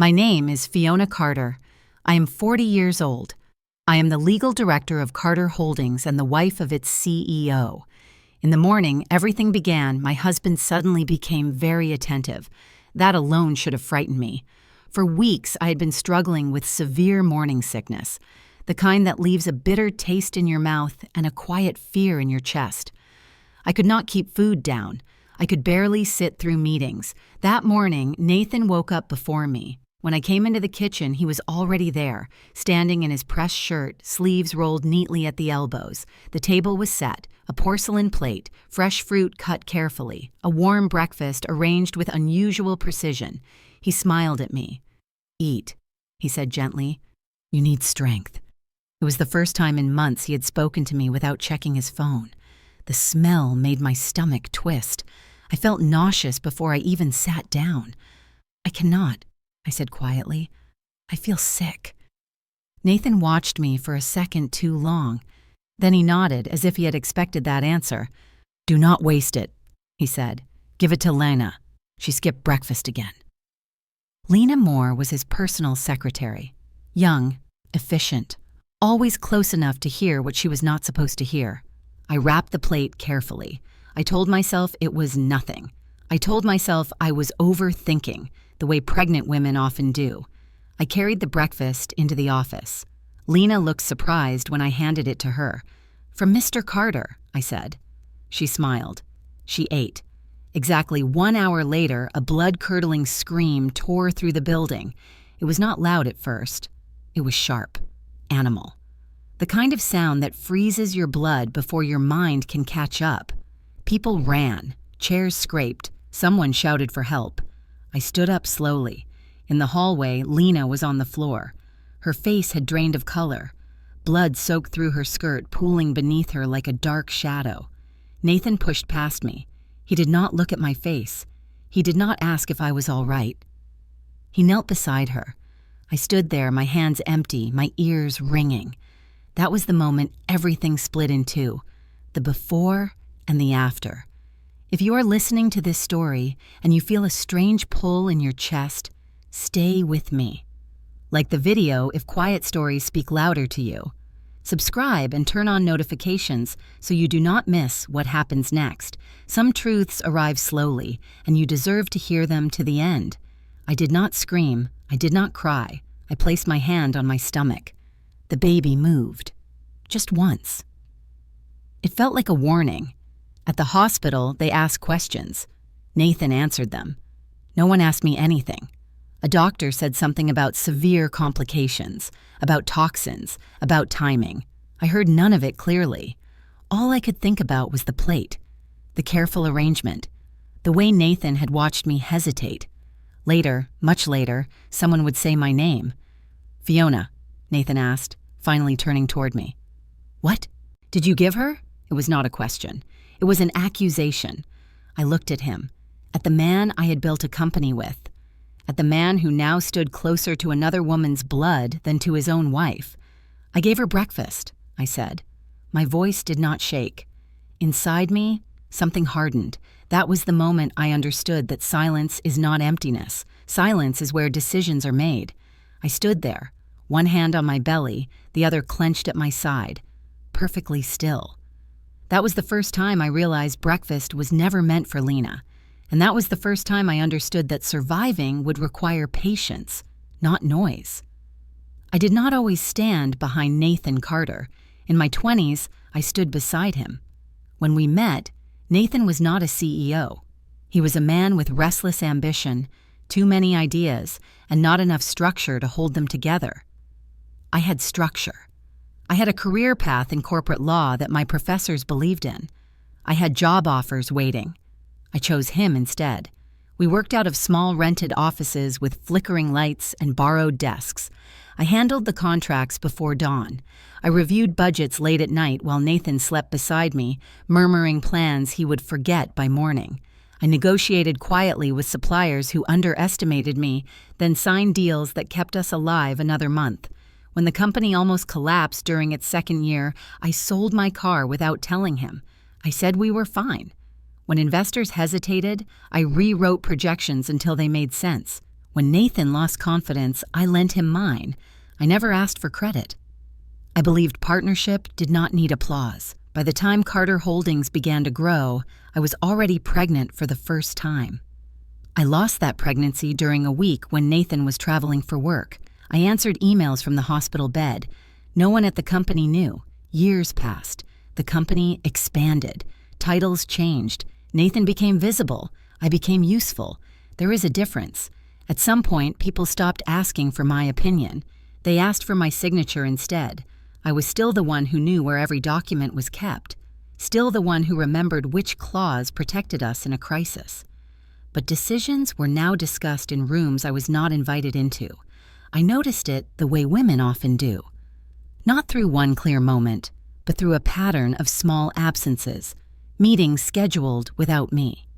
My name is Fiona Carter. I am 40 years old. I am the legal director of Carter Holdings and the wife of its CEO. In the morning, everything began. My husband suddenly became very attentive. That alone should have frightened me. For weeks, I had been struggling with severe morning sickness, the kind that leaves a bitter taste in your mouth and a quiet fear in your chest. I could not keep food down. I could barely sit through meetings. That morning, Nathan woke up before me. When I came into the kitchen, he was already there, standing in his pressed shirt, sleeves rolled neatly at the elbows. The table was set, a porcelain plate, fresh fruit cut carefully, a warm breakfast arranged with unusual precision. He smiled at me. "Eat," he said gently. "You need strength." It was the first time in months he had spoken to me without checking his phone. The smell made my stomach twist. I felt nauseous before I even sat down. "I cannot," I said quietly. "I feel sick." Nathan watched me for a second too long. Then he nodded as if he had expected that answer. "Do not waste it," he said. "Give it to Lena. She skipped breakfast again." Lena Moore was his personal secretary. Young, efficient, always close enough to hear what she was not supposed to hear. I wrapped the plate carefully. I told myself it was nothing. I told myself I was overthinking, the way pregnant women often do. I carried the breakfast into the office. Lena looked surprised when I handed it to her. "From Mr. Carter," I said. She smiled. She ate. Exactly 1 hour later, a blood-curdling scream tore through the building. It was not loud at first. It was sharp, animal. The kind of sound that freezes your blood before your mind can catch up. People ran, chairs scraped, someone shouted for help. I stood up slowly. In the hallway, Lena was on the floor. Her face had drained of color. Blood soaked through her skirt, pooling beneath her like a dark shadow. Nathan pushed past me. He did not look at my face. He did not ask if I was all right. He knelt beside her. I stood there, my hands empty, my ears ringing. That was the moment everything split in two, the before and the after. If you are listening to this story and you feel a strange pull in your chest, stay with me. Like the video if quiet stories speak louder to you. Subscribe and turn on notifications so you do not miss what happens next. Some truths arrive slowly, and you deserve to hear them to the end. I did not scream. I did not cry. I placed my hand on my stomach. The baby moved. Just once. It felt like a warning. At the hospital, they asked questions. Nathan answered them. No one asked me anything. A doctor said something about severe complications, about toxins, about timing. I heard none of it clearly. All I could think about was the plate, the careful arrangement, the way Nathan had watched me hesitate. Later, much later, someone would say my name. "Fiona," Nathan asked, finally turning toward me. "What? Did you give her?" It was not a question. It was an accusation. I looked at him, at the man I had built a company with, at the man who now stood closer to another woman's blood than to his own wife. "I gave her breakfast," I said. My voice did not shake. Inside me, something hardened. That was the moment I understood that silence is not emptiness. Silence is where decisions are made. I stood there, one hand on my belly, the other clenched at my side, perfectly still. That was the first time I realized breakfast was never meant for Lena. And that was the first time I understood that surviving would require patience, not noise. I did not always stand behind Nathan Carter. In my 20s, I stood beside him. When we met, Nathan was not a CEO. He was a man with restless ambition, too many ideas, and not enough structure to hold them together. I had structure. I had a career path in corporate law that my professors believed in. I had job offers waiting. I chose him instead. We worked out of small rented offices with flickering lights and borrowed desks. I handled the contracts before dawn. I reviewed budgets late at night while Nathan slept beside me, murmuring plans he would forget by morning. I negotiated quietly with suppliers who underestimated me, then signed deals that kept us alive another month. When the company almost collapsed during its second year, I sold my car without telling him. I said we were fine. When investors hesitated, I rewrote projections until they made sense. When Nathan lost confidence, I lent him mine. I never asked for credit. I believed partnership did not need applause. By the time Carter Holdings began to grow, I was already pregnant for the first time. I lost that pregnancy during a week when Nathan was traveling for work. I answered emails from the hospital bed. No one at the company knew. Years passed. The company expanded. Titles changed. Nathan became visible. I became useful. There is a difference. At some point, people stopped asking for my opinion. They asked for my signature instead. I was still the one who knew where every document was kept. Still the one who remembered which clause protected us in a crisis. But decisions were now discussed in rooms I was not invited into. I noticed it the way women often do. Not through one clear moment, but through a pattern of small absences, meetings scheduled without me.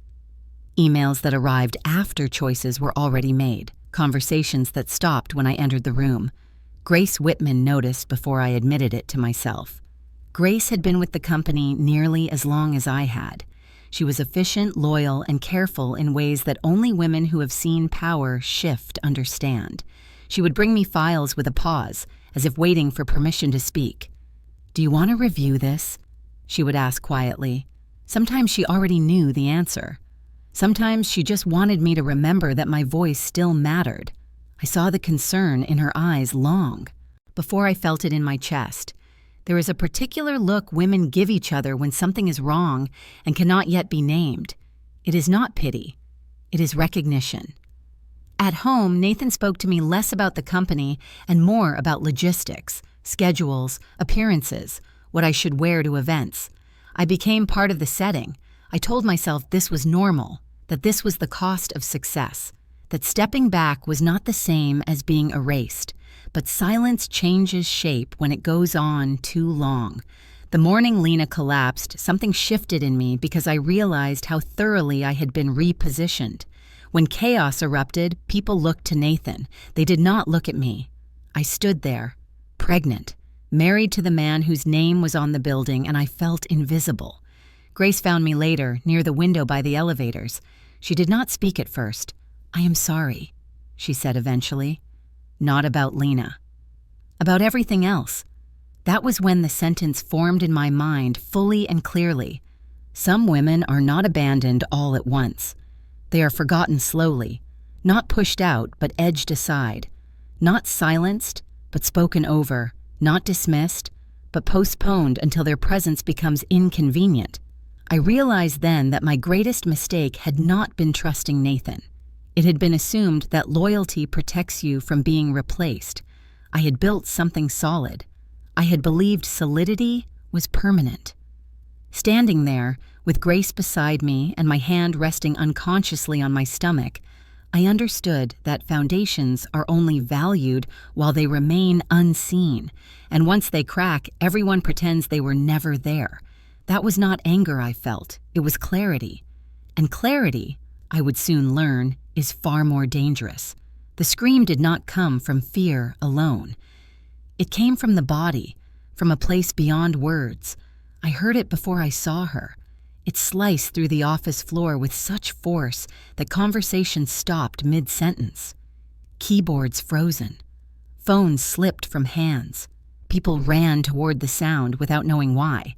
Emails that arrived after choices were already made, conversations that stopped when I entered the room. Grace Whitman noticed before I admitted it to myself. Grace had been with the company nearly as long as I had. She was efficient, loyal, and careful in ways that only women who have seen power shift understand. She would bring me files with a pause, as if waiting for permission to speak. "Do you want to review this?" she would ask quietly. Sometimes she already knew the answer. Sometimes she just wanted me to remember that my voice still mattered. I saw the concern in her eyes long before I felt it in my chest. There is a particular look women give each other when something is wrong and cannot yet be named. It is not pity. It is recognition. At home, Nathan spoke to me less about the company and more about logistics, schedules, appearances, what I should wear to events. I became part of the setting. I told myself this was normal, that this was the cost of success, that stepping back was not the same as being erased. But silence changes shape when it goes on too long. The morning Lena collapsed, something shifted in me because I realized how thoroughly I had been repositioned. When chaos erupted, people looked to Nathan. They did not look at me. I stood there, pregnant, married to the man whose name was on the building, and I felt invisible. Grace found me later, near the window by the elevators. She did not speak at first. "I am sorry," she said eventually. Not about Lena. About everything else. That was when the sentence formed in my mind fully and clearly. Some women are not abandoned all at once. They are forgotten slowly, not pushed out but edged aside, not silenced but spoken over, not dismissed but postponed until their presence becomes inconvenient. I realized then that my greatest mistake had not been trusting Nathan. It had been assumed that loyalty protects you from being replaced. I had built something solid. I had believed solidity was permanent. Standing there, with Grace beside me and my hand resting unconsciously on my stomach, I understood that foundations are only valued while they remain unseen, and once they crack, everyone pretends they were never there. That was not anger I felt, it was clarity. And clarity, I would soon learn, is far more dangerous. The scream did not come from fear alone. It came from the body, from a place beyond words. I heard it before I saw her. It sliced through the office floor with such force that conversation stopped mid-sentence. Keyboards frozen. Phones slipped from hands. People ran toward the sound without knowing why.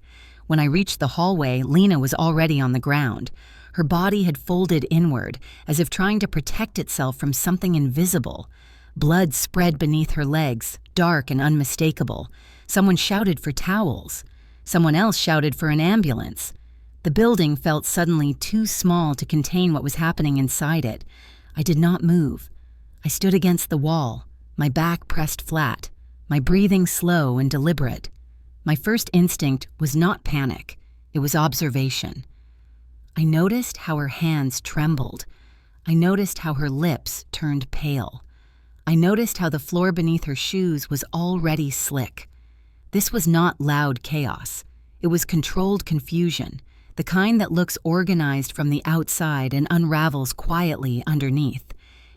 When I reached the hallway, Lena was already on the ground. Her body had folded inward, as if trying to protect itself from something invisible. Blood spread beneath her legs, dark and unmistakable. Someone shouted for towels. Someone else shouted for an ambulance. The building felt suddenly too small to contain what was happening inside it. I did not move. I stood against the wall, my back pressed flat, my breathing slow and deliberate. My first instinct was not panic. It was observation. I noticed how her hands trembled. I noticed how her lips turned pale. I noticed how the floor beneath her shoes was already slick. This was not loud chaos. It was controlled confusion, the kind that looks organized from the outside and unravels quietly underneath.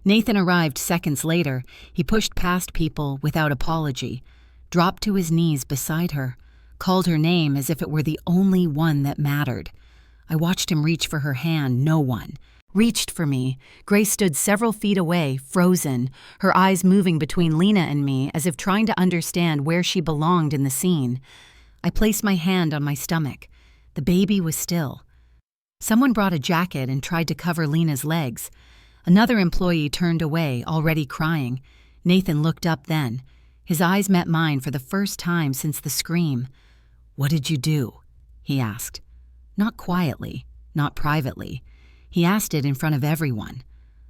Nathan arrived seconds later. He pushed past people without apology, dropped to his knees beside her, called her name as if it were the only one that mattered. I watched him reach for her hand. No one. reached for me. Grace stood several feet away, frozen, her eyes moving between Lena and me as if trying to understand where she belonged in the scene. I placed my hand on my stomach. The baby was still. Someone brought a jacket and tried to cover Lena's legs. Another employee turned away, already crying. Nathan looked up then. His eyes met mine for the first time since the scream. "What did you do?" he asked. Not quietly, not privately. He asked it in front of everyone.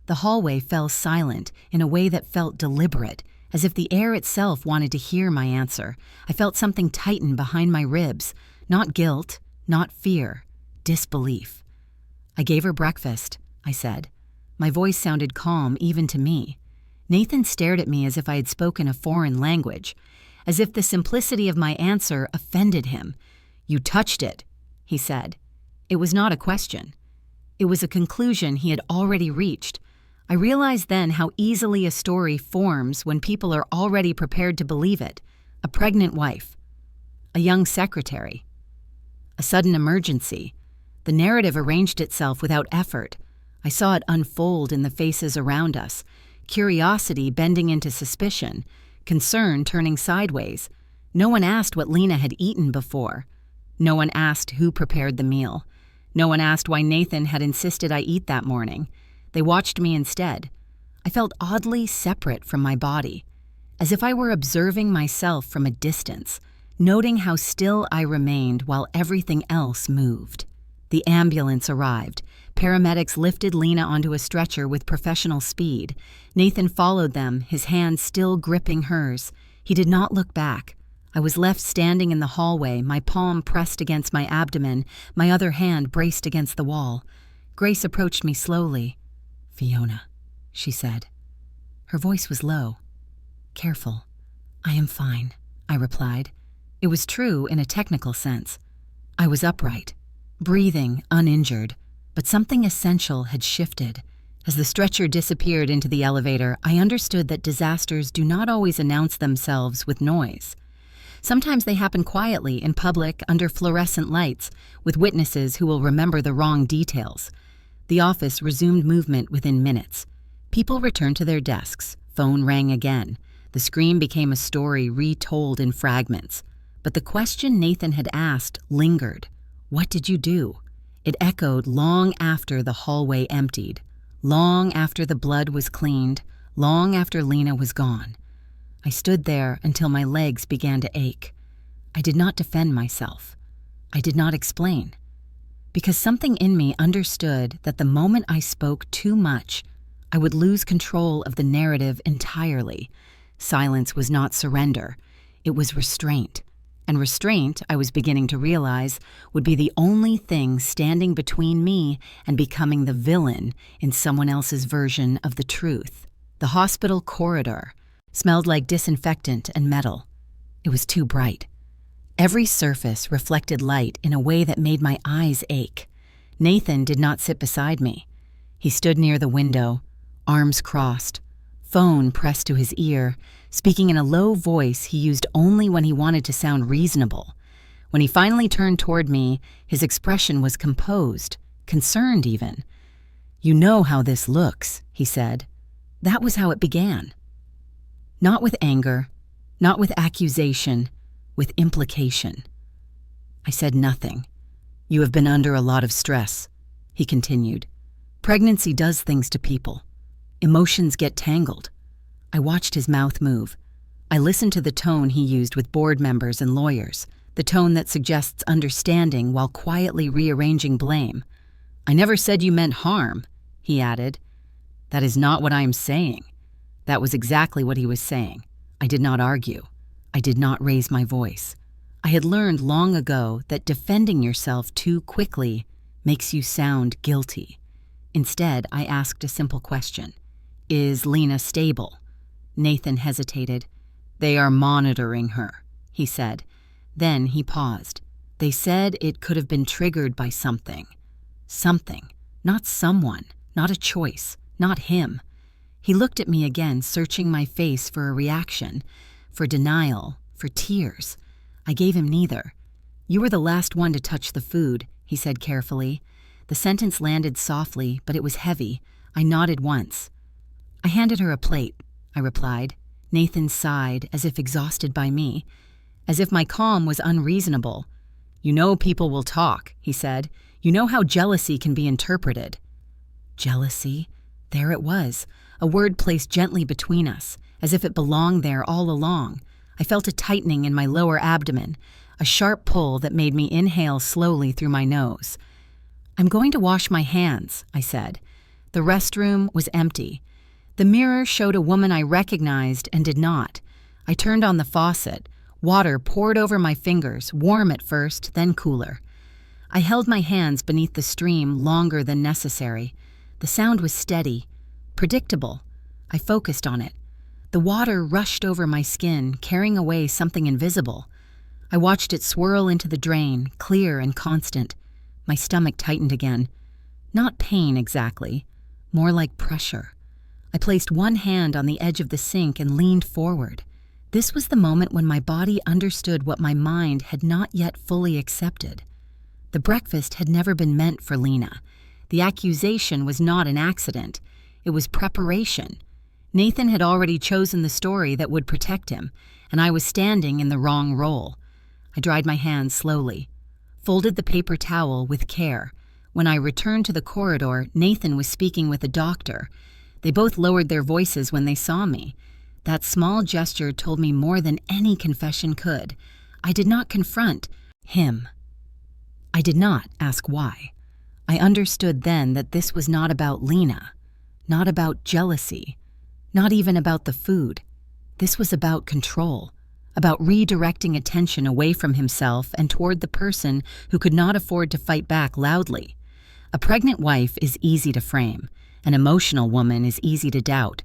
The hallway fell silent in a way that felt deliberate, as if the air itself wanted to hear my answer. I felt something tighten behind my ribs. Not guilt, not fear, disbelief. "I gave her breakfast," I said. My voice sounded calm even to me. Nathan stared at me as if I had spoken a foreign language, as if the simplicity of my answer offended him. "You touched it," he said. It was not a question. It was a conclusion he had already reached. I realized then how easily a story forms when people are already prepared to believe it. A pregnant wife. A young secretary. A sudden emergency. The narrative arranged itself without effort. I saw it unfold in the faces around us. Curiosity bending into suspicion. Concern turning sideways. No one asked what Lena had eaten before. No one asked who prepared the meal. No one asked why Nathan had insisted I eat that morning. They watched me instead. I felt oddly separate from my body, as if I were observing myself from a distance, noting how still I remained while everything else moved. The ambulance arrived. Paramedics lifted Lena onto a stretcher with professional speed. Nathan followed them, his hand still gripping hers. He did not look back. I was left standing in the hallway, my palm pressed against my abdomen, my other hand braced against the wall. Grace approached me slowly. "Fiona," she said. Her voice was low. "Careful." "I am fine," I replied. It was true in a technical sense. I was upright, breathing, uninjured, but something essential had shifted. As the stretcher disappeared into the elevator, I understood that disasters do not always announce themselves with noise. Sometimes they happen quietly, in public, under fluorescent lights, with witnesses who will remember the wrong details. The office resumed movement within minutes. People returned to their desks. Phone rang again. The scream became a story retold in fragments. But the question Nathan had asked lingered. "What did you do?" It echoed long after the hallway emptied, long after the blood was cleaned, long after Lena was gone. I stood there until my legs began to ache. I did not defend myself. I did not explain. Because something in me understood that the moment I spoke too much, I would lose control of the narrative entirely. Silence was not surrender. It was restraint. And restraint, I was beginning to realize, would be the only thing standing between me and becoming the villain in someone else's version of the truth. The hospital corridor smelled like disinfectant and metal. It was too bright. Every surface reflected light in a way that made my eyes ache. Nathan did not sit beside me. He stood near the window, arms crossed, phone pressed to his ear, speaking in a low voice he used only when he wanted to sound reasonable. When he finally turned toward me, his expression was composed, concerned even. "You know how this looks," he said. That was how it began. Not with anger, not with accusation, with implication. I said nothing. "You have been under a lot of stress," he continued. "Pregnancy does things to people. Emotions get tangled." I watched his mouth move. I listened to the tone he used with board members and lawyers, the tone that suggests understanding while quietly rearranging blame. "I never said you meant harm," he added. "That is not what I am saying." That was exactly what he was saying. I did not argue. I did not raise my voice. I had learned long ago that defending yourself too quickly makes you sound guilty. Instead, I asked a simple question. "Is Lena stable?" Nathan hesitated. "They are monitoring her," he said. Then he paused. "They said it could have been triggered by something. Something, not someone, not a choice, not him." He looked at me again, searching my face for a reaction, for denial, for tears. I gave him neither. "You were the last one to touch the food," he said carefully. The sentence landed softly, but it was heavy. I nodded once. "I handed her a plate," I replied. Nathan sighed, as if exhausted by me, as if my calm was unreasonable. "You know people will talk," he said. "You know how jealousy can be interpreted." Jealousy? There it was, a word placed gently between us, as if it belonged there all along. I felt a tightening in my lower abdomen, a sharp pull that made me inhale slowly through my nose. "I'm going to wash my hands," I said. The restroom was empty. The mirror showed a woman I recognized and did not. I turned on the faucet. Water poured over my fingers, warm at first, then cooler. I held my hands beneath the stream longer than necessary. The sound was steady, predictable. I focused on it. The water rushed over my skin, carrying away something invisible. I watched it swirl into the drain, clear and constant. My stomach tightened again. Not pain exactly, more like pressure. I placed one hand on the edge of the sink and leaned forward. This was the moment when my body understood what my mind had not yet fully accepted. The breakfast had never been meant for Lena. The accusation was not an accident. It was preparation. Nathan had already chosen the story that would protect him, and I was standing in the wrong role. I dried my hands slowly, folded the paper towel with care. When I returned to the corridor, Nathan was speaking with a doctor. They both lowered their voices when they saw me. That small gesture told me more than any confession could. I did not confront him. I did not ask why. I understood then that this was not about Lena, not about jealousy, not even about the food. This was about control, about redirecting attention away from himself and toward the person who could not afford to fight back loudly. A pregnant wife is easy to frame. An emotional woman is easy to doubt.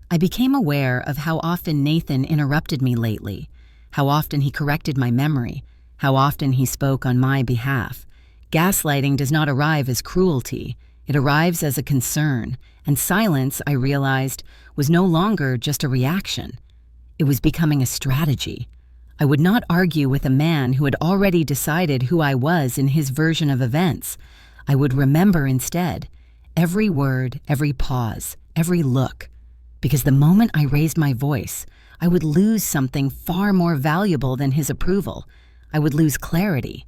I became aware of how often Nathan interrupted me lately, how often he corrected my memory, how often he spoke on my behalf. Gaslighting does not arrive as cruelty. It arrives as a concern, and silence, I realized, was no longer just a reaction. It was becoming a strategy. I would not argue with a man who had already decided who I was in his version of events. I would remember instead every word, every pause, every look. Because the moment I raised my voice, I would lose something far more valuable than his approval. I would lose clarity.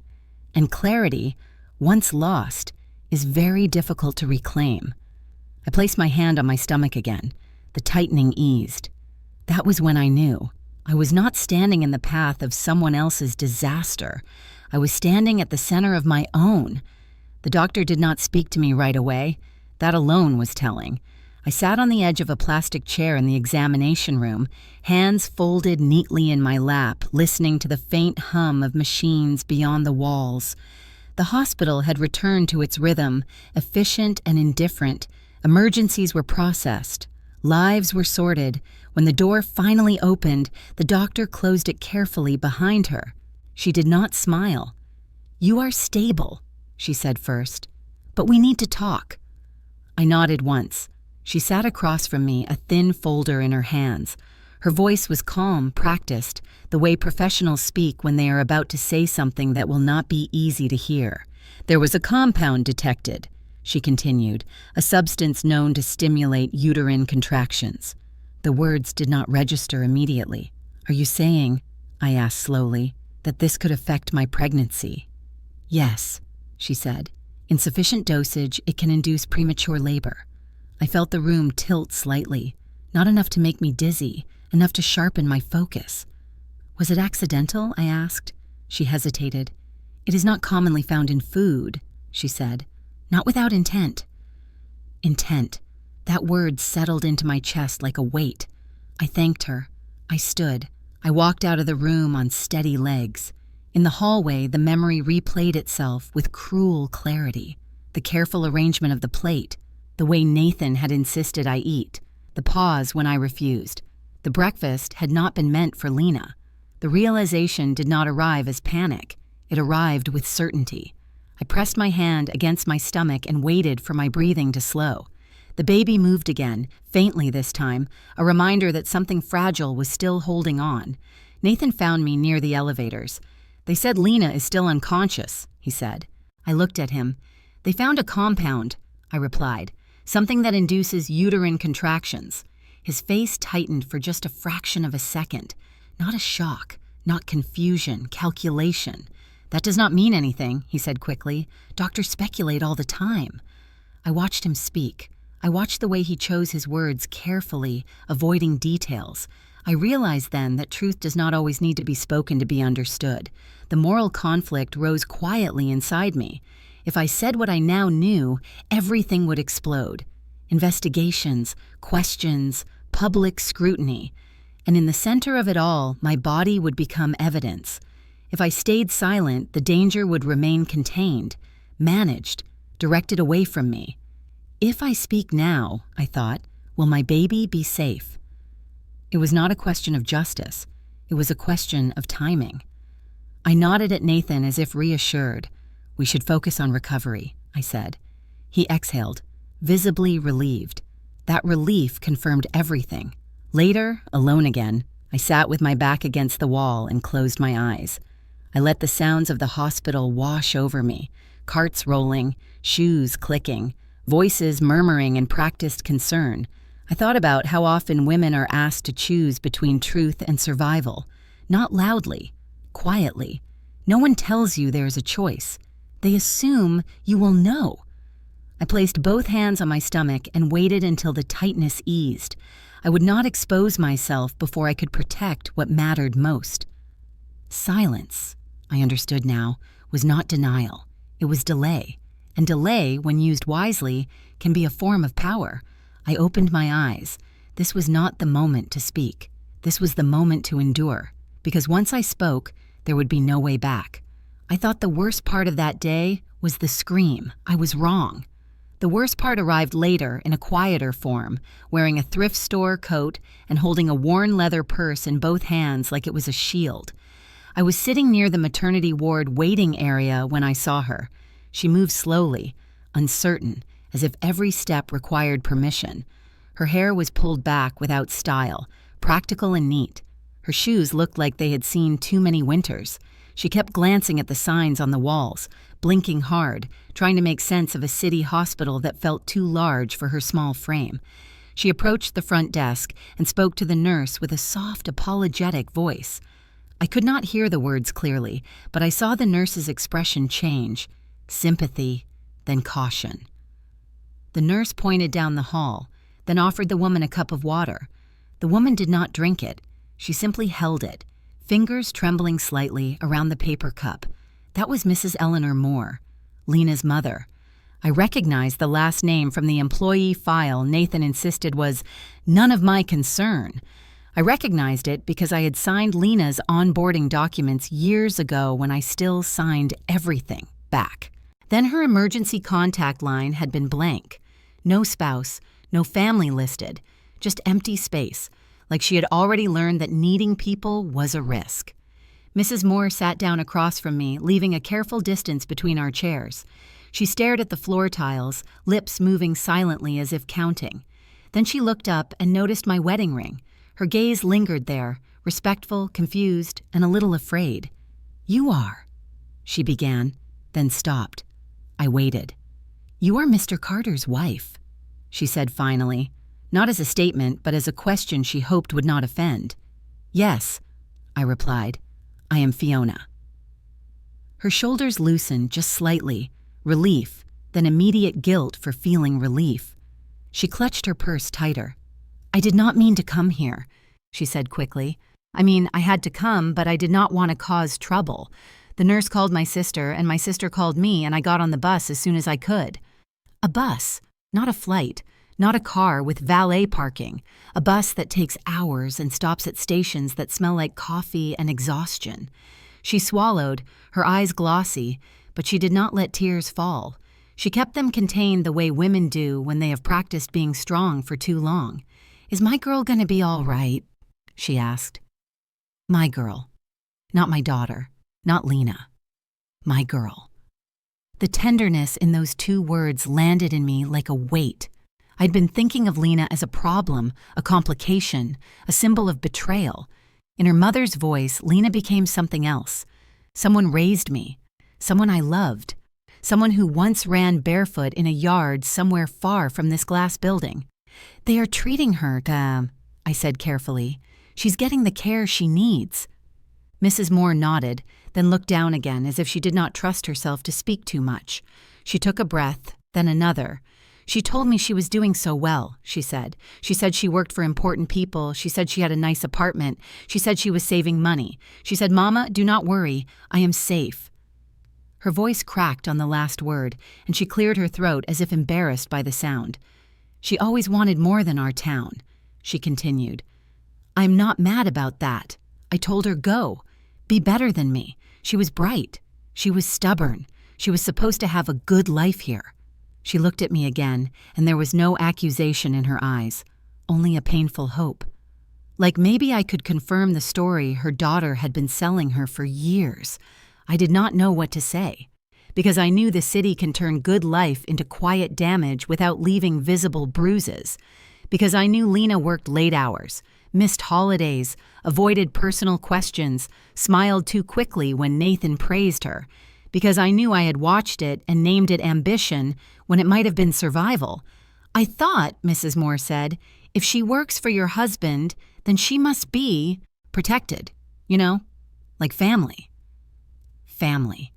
And clarity, once lost, is very difficult to reclaim. I placed my hand on my stomach again. The tightening eased. That was when I knew. I was not standing in the path of someone else's disaster. I was standing at the center of my own. The doctor did not speak to me right away. That alone was telling. I sat on the edge of a plastic chair in the examination room, hands folded neatly in my lap, listening to the faint hum of machines beyond the walls. The hospital had returned to its rhythm, efficient and indifferent. Emergencies were processed. Lives were sorted. When the door finally opened, the doctor closed it carefully behind her. She did not smile. "You are stable," she said first, "but we need to talk." I nodded once. She sat across from me, a thin folder in her hands. Her voice was calm, practiced, the way professionals speak when they are about to say something that will not be easy to hear. "There was a compound detected," she continued, "a substance known to stimulate uterine contractions." The words did not register immediately. "Are you saying," I asked slowly, "that this could affect my pregnancy?" "Yes," she said. "In sufficient dosage, it can induce premature labor." I felt the room tilt slightly, not enough to make me dizzy, enough to sharpen my focus. "Was it accidental?" I asked. She hesitated. "It is not commonly found in food," she said. "Not without intent." Intent. That word settled into my chest like a weight. I thanked her. I stood. I walked out of the room on steady legs. In the hallway, the memory replayed itself with cruel clarity. The careful arrangement of the plate, the way Nathan had insisted I eat, the pause when I refused. The breakfast had not been meant for Lena. The realization did not arrive as panic. It arrived with certainty. I pressed my hand against my stomach and waited for my breathing to slow. The baby moved again, faintly this time, a reminder that something fragile was still holding on. Nathan found me near the elevators. "They said Lena is still unconscious," he said. I looked at him. They found a compound, I replied, something that induces uterine contractions. His face tightened for just a fraction of a second. Not a shock, not confusion, calculation. That does not mean anything, he said quickly. Doctors speculate all the time. I watched him speak. I watched the way he chose his words carefully, avoiding details. I realized then that truth does not always need to be spoken to be understood. The moral conflict rose quietly inside me. If I said what I now knew, everything would explode. Investigations, questions, public scrutiny. And in the center of it all, my body would become evidence. If I stayed silent, the danger would remain contained, managed, directed away from me. If I speak now, I thought, will my baby be safe? It was not a question of justice. It was a question of timing. I nodded at Nathan as if reassured. We should focus on recovery, I said. He exhaled, visibly relieved. That relief confirmed everything. Later, alone again, I sat with my back against the wall and closed my eyes. I let the sounds of the hospital wash over me, carts rolling, shoes clicking, voices murmuring in practiced concern. I thought about how often women are asked to choose between truth and survival. Not loudly, quietly. No one tells you there is a choice. They assume you will know. I placed both hands on my stomach and waited until the tightness eased. I would not expose myself before I could protect what mattered most. Silence, I understood now, was not denial. It was delay. And delay, when used wisely, can be a form of power. I opened my eyes. This was not the moment to speak. This was the moment to endure. Because once I spoke, there would be no way back. I thought the worst part of that day was the scream. I was wrong. The worst part arrived later in a quieter form, wearing a thrift store coat and holding a worn leather purse in both hands like it was a shield. I was sitting near the maternity ward waiting area when I saw her. She moved slowly, uncertain, as if every step required permission. Her hair was pulled back without style, practical and neat. Her shoes looked like they had seen too many winters. She kept glancing at the signs on the walls, blinking hard, trying to make sense of a city hospital that felt too large for her small frame. She approached the front desk and spoke to the nurse with a soft, apologetic voice. I could not hear the words clearly, but I saw the nurse's expression change. Sympathy, then caution. The nurse pointed down the hall, then offered the woman a cup of water. The woman did not drink it. She simply held it, fingers trembling slightly around the paper cup. That was Mrs. Eleanor Moore, Lena's mother. I recognized the last name from the employee file Nathan insisted was none of my concern. I recognized it because I had signed Lena's onboarding documents years ago when I still signed everything back. Then her emergency contact line had been blank. No spouse, no family listed, just empty space, like she had already learned that needing people was a risk. Mrs. Moore sat down across from me, leaving a careful distance between our chairs. She stared at the floor tiles, lips moving silently as if counting. Then she looked up and noticed my wedding ring. Her gaze lingered there, respectful, confused, and a little afraid. "You are," she began, then stopped. I waited. "You are Mr. Carter's wife," she said finally, not as a statement, but as a question she hoped would not offend. "Yes," I replied. "I am Fiona." Her shoulders loosened just slightly, relief, then immediate guilt for feeling relief. She clutched her purse tighter. "I did not mean to come here," she said quickly. "I mean, I had to come, but I did not want to cause trouble. The nurse called my sister, and my sister called me, and I got on the bus as soon as I could." A bus, not a flight, not a car with valet parking, a bus that takes hours and stops at stations that smell like coffee and exhaustion. She swallowed, her eyes glossy, but she did not let tears fall. She kept them contained the way women do when they have practiced being strong for too long. "Is my girl going to be all right?" she asked. My girl. Not my daughter. Not Lena. My girl. The tenderness in those two words landed in me like a weight. I'd been thinking of Lena as a problem, a complication, a symbol of betrayal. In her mother's voice, Lena became something else. Someone raised me. Someone I loved. someone who once ran barefoot in a yard somewhere far from this glass building. They are treating her, I said carefully. She's getting the care she needs. Mrs. Moore nodded, then looked down again as if she did not trust herself to speak too much. She took a breath, then another. She told me she was doing so well, she said. She said she worked for important people. She said she had a nice apartment. She said she was saving money. She said, "Mama, do not worry. I am safe." Her voice cracked on the last word, and she cleared her throat as if embarrassed by the sound. "She always wanted more than our town," she continued. "I'm not mad about that. I told her, go. Be better than me. She was bright. She was stubborn. She was supposed to have a good life here." She looked at me again, and there was no accusation in her eyes, only a painful hope. Like maybe I could confirm the story her daughter had been selling her for years. I did not know what to say, because I knew the city can turn good life into quiet damage without leaving visible bruises, because I knew Lena worked late hours, missed holidays, avoided personal questions, smiled too quickly when Nathan praised her, because I knew I had watched it and named it ambition when it might have been survival. "I thought," Mrs. Moore said, "if she works for your husband, then she must be protected, like family." Family.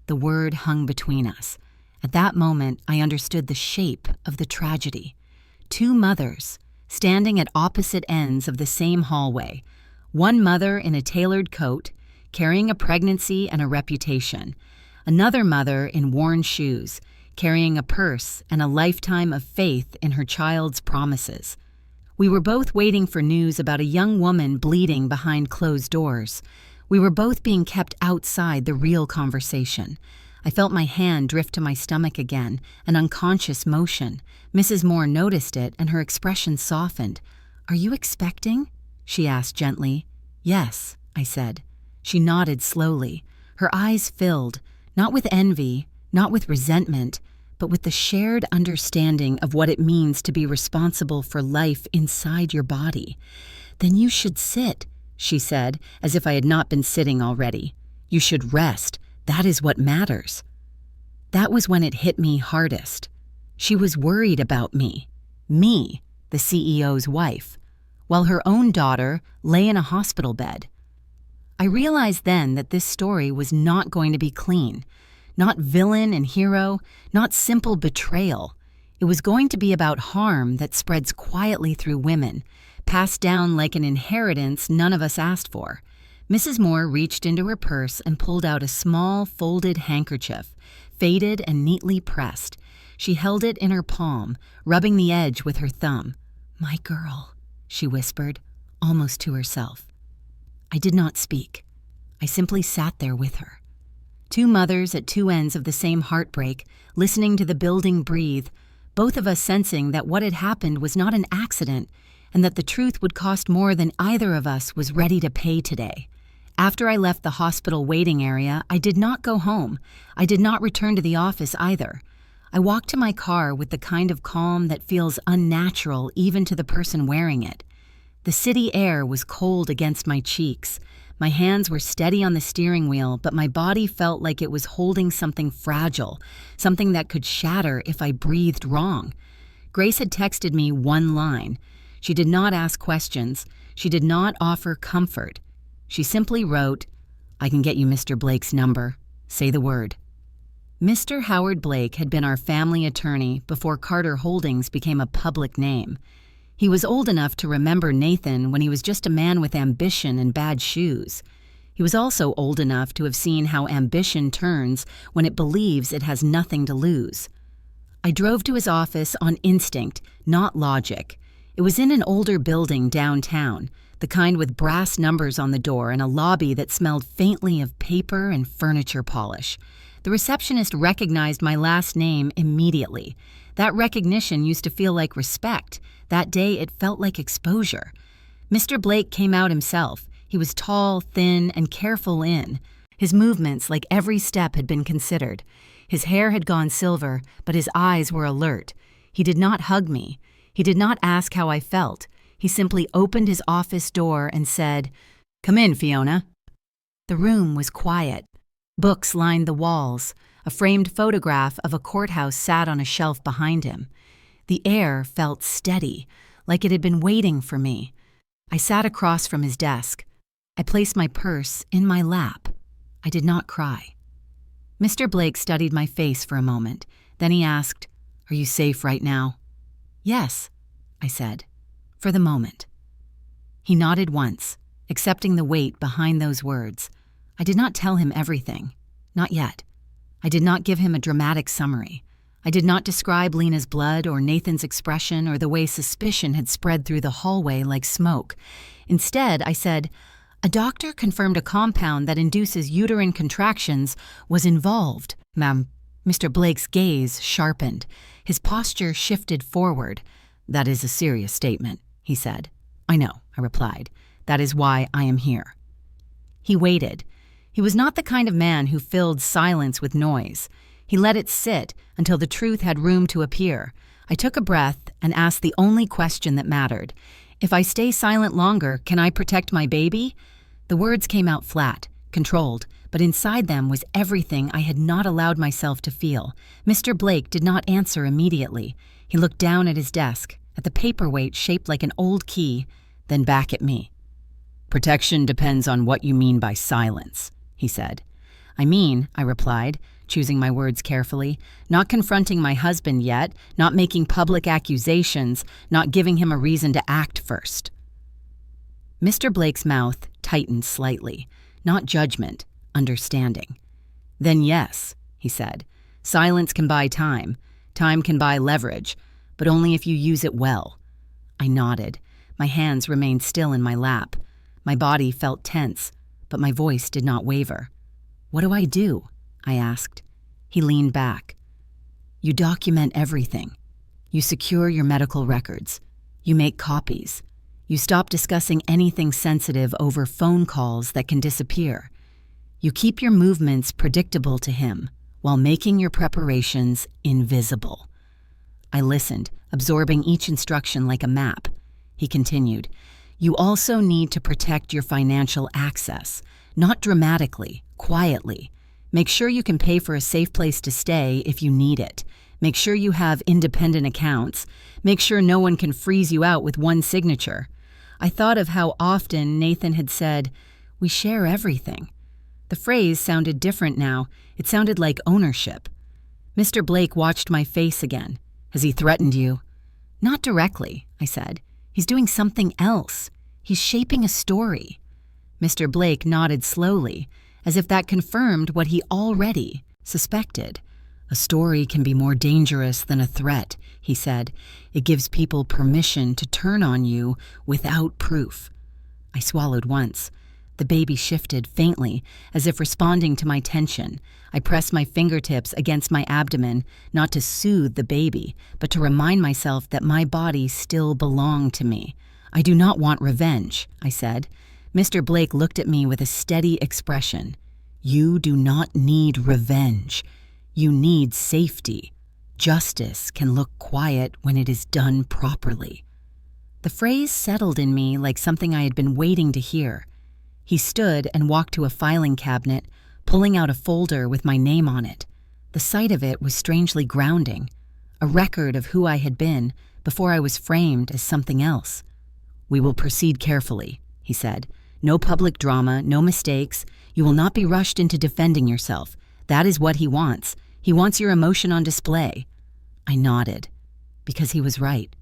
The word hung between us. At that moment, I understood the shape of the tragedy. Two mothers, standing at opposite ends of the same hallway. One mother in a tailored coat, carrying a pregnancy and a reputation. Another mother in worn shoes, carrying a purse and a lifetime of faith in her child's promises. We were both waiting for news about a young woman bleeding behind closed doors. We were both being kept outside the real conversation. I felt my hand drift to my stomach again, an unconscious motion. Mrs. Moore noticed it, and her expression softened. "Are you expecting?" she asked gently. "Yes," I said. She nodded slowly. Her eyes filled, not with envy, not with resentment, but with the shared understanding of what it means to be responsible for life inside your body. "Then you should sit," she said, as if I had not been sitting already. "You should rest. That is what matters." That was when it hit me hardest. She was worried about me, the CEO's wife, while her own daughter lay in a hospital bed. I realized then that this story was not going to be clean, not villain and hero, not simple betrayal. It was going to be about harm that spreads quietly through women, passed down like an inheritance none of us asked for. Mrs. Moore reached into her purse and pulled out a small, folded handkerchief, faded and neatly pressed. She held it in her palm, rubbing the edge with her thumb. "My girl," she whispered, almost to herself. I did not speak. I simply sat there with her. Two mothers at two ends of the same heartbreak, listening to the building breathe, both of us sensing that what had happened was not an accident and that the truth would cost more than either of us was ready to pay today. After I left the hospital waiting area, I did not go home. I did not return to the office either. I walked to my car with the kind of calm that feels unnatural even to the person wearing it. The city air was cold against my cheeks. My hands were steady on the steering wheel, but my body felt like it was holding something fragile, something that could shatter if I breathed wrong. Grace had texted me one line. She did not ask questions. She did not offer comfort. She simply wrote, "I can get you Mr. Blake's number. Say the word." Mr. Howard Blake had been our family attorney before Carter Holdings became a public name. He was old enough to remember Nathan when he was just a man with ambition and bad shoes. He was also old enough to have seen how ambition turns when it believes it has nothing to lose. I drove to his office on instinct, not logic. It was in an older building downtown, the kind with brass numbers on the door and a lobby that smelled faintly of paper and furniture polish. The receptionist recognized my last name immediately. That recognition used to feel like respect. That day it felt like exposure. Mr. Blake came out himself. He was tall, thin, and careful in. His movements, like every step, had been considered. His hair had gone silver, but his eyes were alert. He did not hug me. He did not ask how I felt. He simply opened his office door and said, "Come in, Fiona." The room was quiet. Books lined the walls. A framed photograph of a courthouse sat on a shelf behind him. The air felt steady, like it had been waiting for me. I sat across from his desk. I placed my purse in my lap. I did not cry. Mr. Blake studied my face for a moment. Then he asked, "Are you safe right now?" "Yes," I said, "for the moment." He nodded once, accepting the weight behind those words. I did not tell him everything. Not yet. I did not give him a dramatic summary. I did not describe Lena's blood or Nathan's expression or the way suspicion had spread through the hallway like smoke. Instead, I said, "A doctor confirmed a compound that induces uterine contractions was involved, ma'am." Mr. Blake's gaze sharpened. His posture shifted forward. "That is a serious statement," he said. "I know," I replied. "That is why I am here." He waited. He was not the kind of man who filled silence with noise. He let it sit until the truth had room to appear. I took a breath and asked the only question that mattered. "If I stay silent longer, can I protect my baby?" The words came out flat, controlled, but inside them was everything I had not allowed myself to feel. Mr. Blake did not answer immediately. He looked down at his desk, at the paperweight shaped like an old key, then back at me. "Protection depends on what you mean by silence," he said. I replied, choosing my words carefully, not confronting my husband yet, not making public accusations, not giving him a reason to act first." Mr. Blake's mouth tightened slightly, not judgment, understanding. "Then yes," he said, "silence can buy time. Time can buy leverage, but only if you use it well." I nodded. My hands remained still in my lap. My body felt tense, but my voice did not waver. "What do I do?" I asked. He leaned back. "You document everything. You secure your medical records. You make copies. You stop discussing anything sensitive over phone calls that can disappear. You keep your movements predictable to him while making your preparations invisible." I listened, absorbing each instruction like a map. He continued, "You also need to protect your financial access, not dramatically, quietly. Make sure you can pay for a safe place to stay if you need it. Make sure you have independent accounts. Make sure no one can freeze you out with one signature." I thought of how often Nathan had said, "We share everything." The phrase sounded different now. It sounded like ownership. Mr. Blake watched my face again. "Has he threatened you?" "Not directly," I said. "He's doing something else. He's shaping a story." Mr. Blake nodded slowly, as if that confirmed what he already suspected. "A story can be more dangerous than a threat," he said. "It gives people permission to turn on you without proof." I swallowed once. The baby shifted faintly, as if responding to my tension. I pressed my fingertips against my abdomen, not to soothe the baby, but to remind myself that my body still belonged to me. "I do not want revenge," I said. Mr. Blake looked at me with a steady expression. "You do not need revenge. You need safety. Justice can look quiet when it is done properly." The phrase settled in me like something I had been waiting to hear. He stood and walked to a filing cabinet, pulling out a folder with my name on it. The sight of it was strangely grounding, a record of who I had been before I was framed as something else. "We will proceed carefully," he said. "No public drama, no mistakes. You will not be rushed into defending yourself. That is what he wants. He wants your emotion on display." I nodded, because he was right.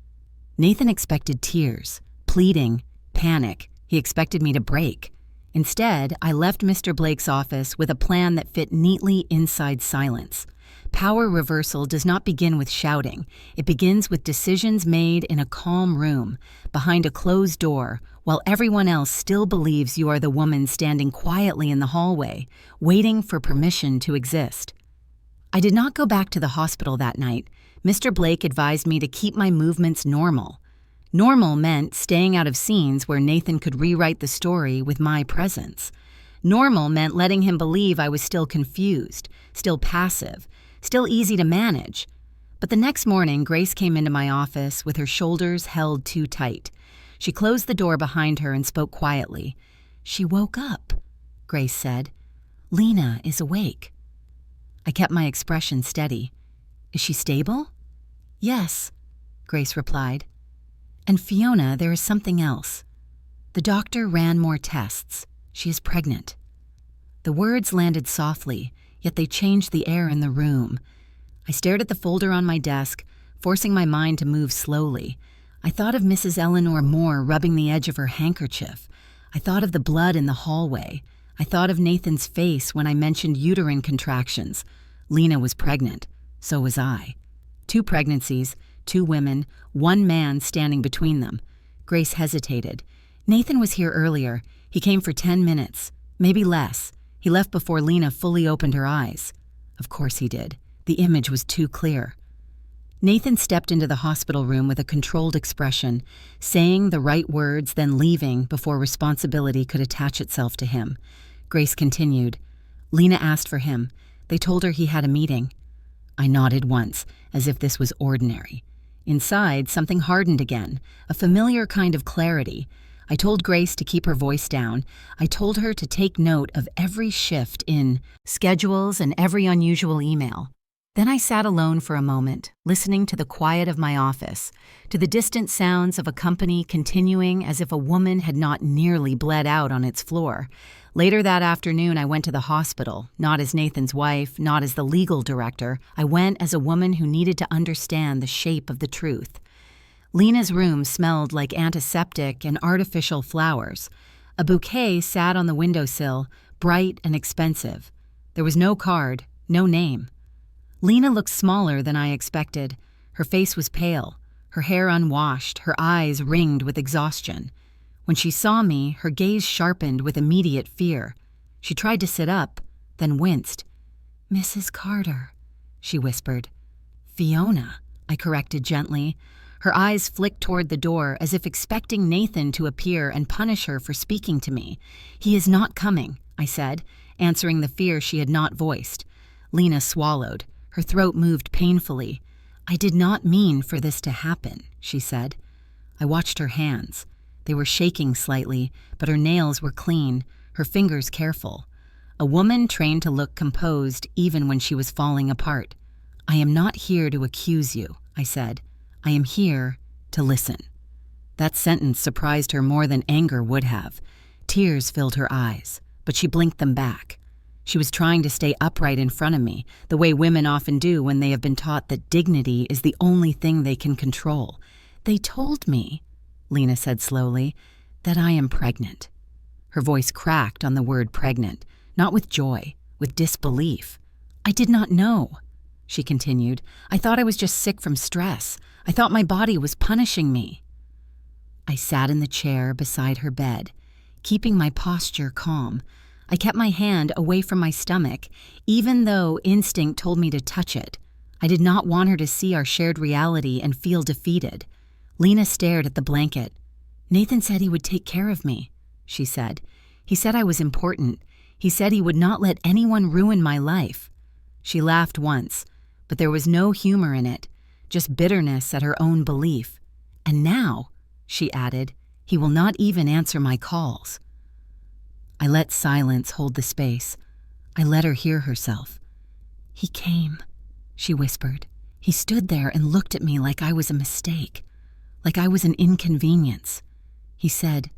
Nathan expected tears, pleading, panic. He expected me to break. Instead, I left Mr. Blake's office with a plan that fit neatly inside silence. Power reversal does not begin with shouting. It begins with decisions made in a calm room, behind a closed door, while everyone else still believes you are the woman standing quietly in the hallway, waiting for permission to exist. I did not go back to the hospital that night. Mr. Blake advised me to keep my movements normal. Normal meant staying out of scenes where Nathan could rewrite the story with my presence. Normal meant letting him believe I was still confused, still passive, still easy to manage. But the next morning, Grace came into my office with her shoulders held too tight. She closed the door behind her and spoke quietly. "She woke up," Grace said. "Lena is awake." I kept my expression steady. Is she stable? Yes, Grace replied. And Fiona, there is something else. The doctor ran more tests. She is pregnant. The words landed softly, yet they changed the air in the room. I stared at the folder on my desk, forcing my mind to move slowly. I thought of Mrs. Eleanor Moore rubbing the edge of her handkerchief. I thought of the blood in the hallway. I thought of Nathan's face when I mentioned uterine contractions. Lena was pregnant. So was I. 2 pregnancies, 2 women, 1 man standing between them. Grace hesitated. Nathan was here earlier. He came for 10 minutes, maybe less. He left before Lena fully opened her eyes. Of course he did. The image was too clear. Nathan stepped into the hospital room with a controlled expression, saying the right words, then leaving before responsibility could attach itself to him. Grace continued. Lena asked for him. They told her he had a meeting. I nodded once, as if this was ordinary. Inside, something hardened again, a familiar kind of clarity. I told Grace to keep her voice down. I told her to take note of every shift in schedules and every unusual email. Then I sat alone for a moment, listening to the quiet of my office, to the distant sounds of a company continuing as if a woman had not nearly bled out on its floor. Later that afternoon, I went to the hospital, not as Nathan's wife, not as the legal director. I went as a woman who needed to understand the shape of the truth. Lena's room smelled like antiseptic and artificial flowers. A bouquet sat on the windowsill, bright and expensive. There was no card, no name. Lena looked smaller than I expected. Her face was pale, her hair unwashed, her eyes ringed with exhaustion. When she saw me, her gaze sharpened with immediate fear. She tried to sit up, then winced. "Mrs. Carter," she whispered. "Fiona," I corrected gently. Her eyes flicked toward the door as if expecting Nathan to appear and punish her for speaking to me. "He is not coming," I said, answering the fear she had not voiced. Lena swallowed. Her throat moved painfully. "I did not mean for this to happen," she said. I watched her hands. They were shaking slightly, but her nails were clean, her fingers careful. A woman trained to look composed even when she was falling apart. "I am not here to accuse you," I said. "I am here to listen." That sentence surprised her more than anger would have. Tears filled her eyes, but she blinked them back. She was trying to stay upright in front of me, the way women often do when they have been taught that dignity is the only thing they can control. "They told me," Lena said slowly, "that I am pregnant." Her voice cracked on the word pregnant, not with joy, with disbelief. "I did not know," she continued. "I thought I was just sick from stress. I thought my body was punishing me." I sat in the chair beside her bed, keeping my posture calm. I kept my hand away from my stomach, even though instinct told me to touch it. I did not want her to see our shared reality and feel defeated. Lena stared at the blanket. "Nathan said he would take care of me," she said. "He said I was important. He said he would not let anyone ruin my life." She laughed once, but there was no humor in it, just bitterness at her own belief. "And now," she added, "he will not even answer my calls." I let silence hold the space. I let her hear herself. "He came," she whispered. "He stood there and looked at me like I was a mistake, like I was an inconvenience. He said,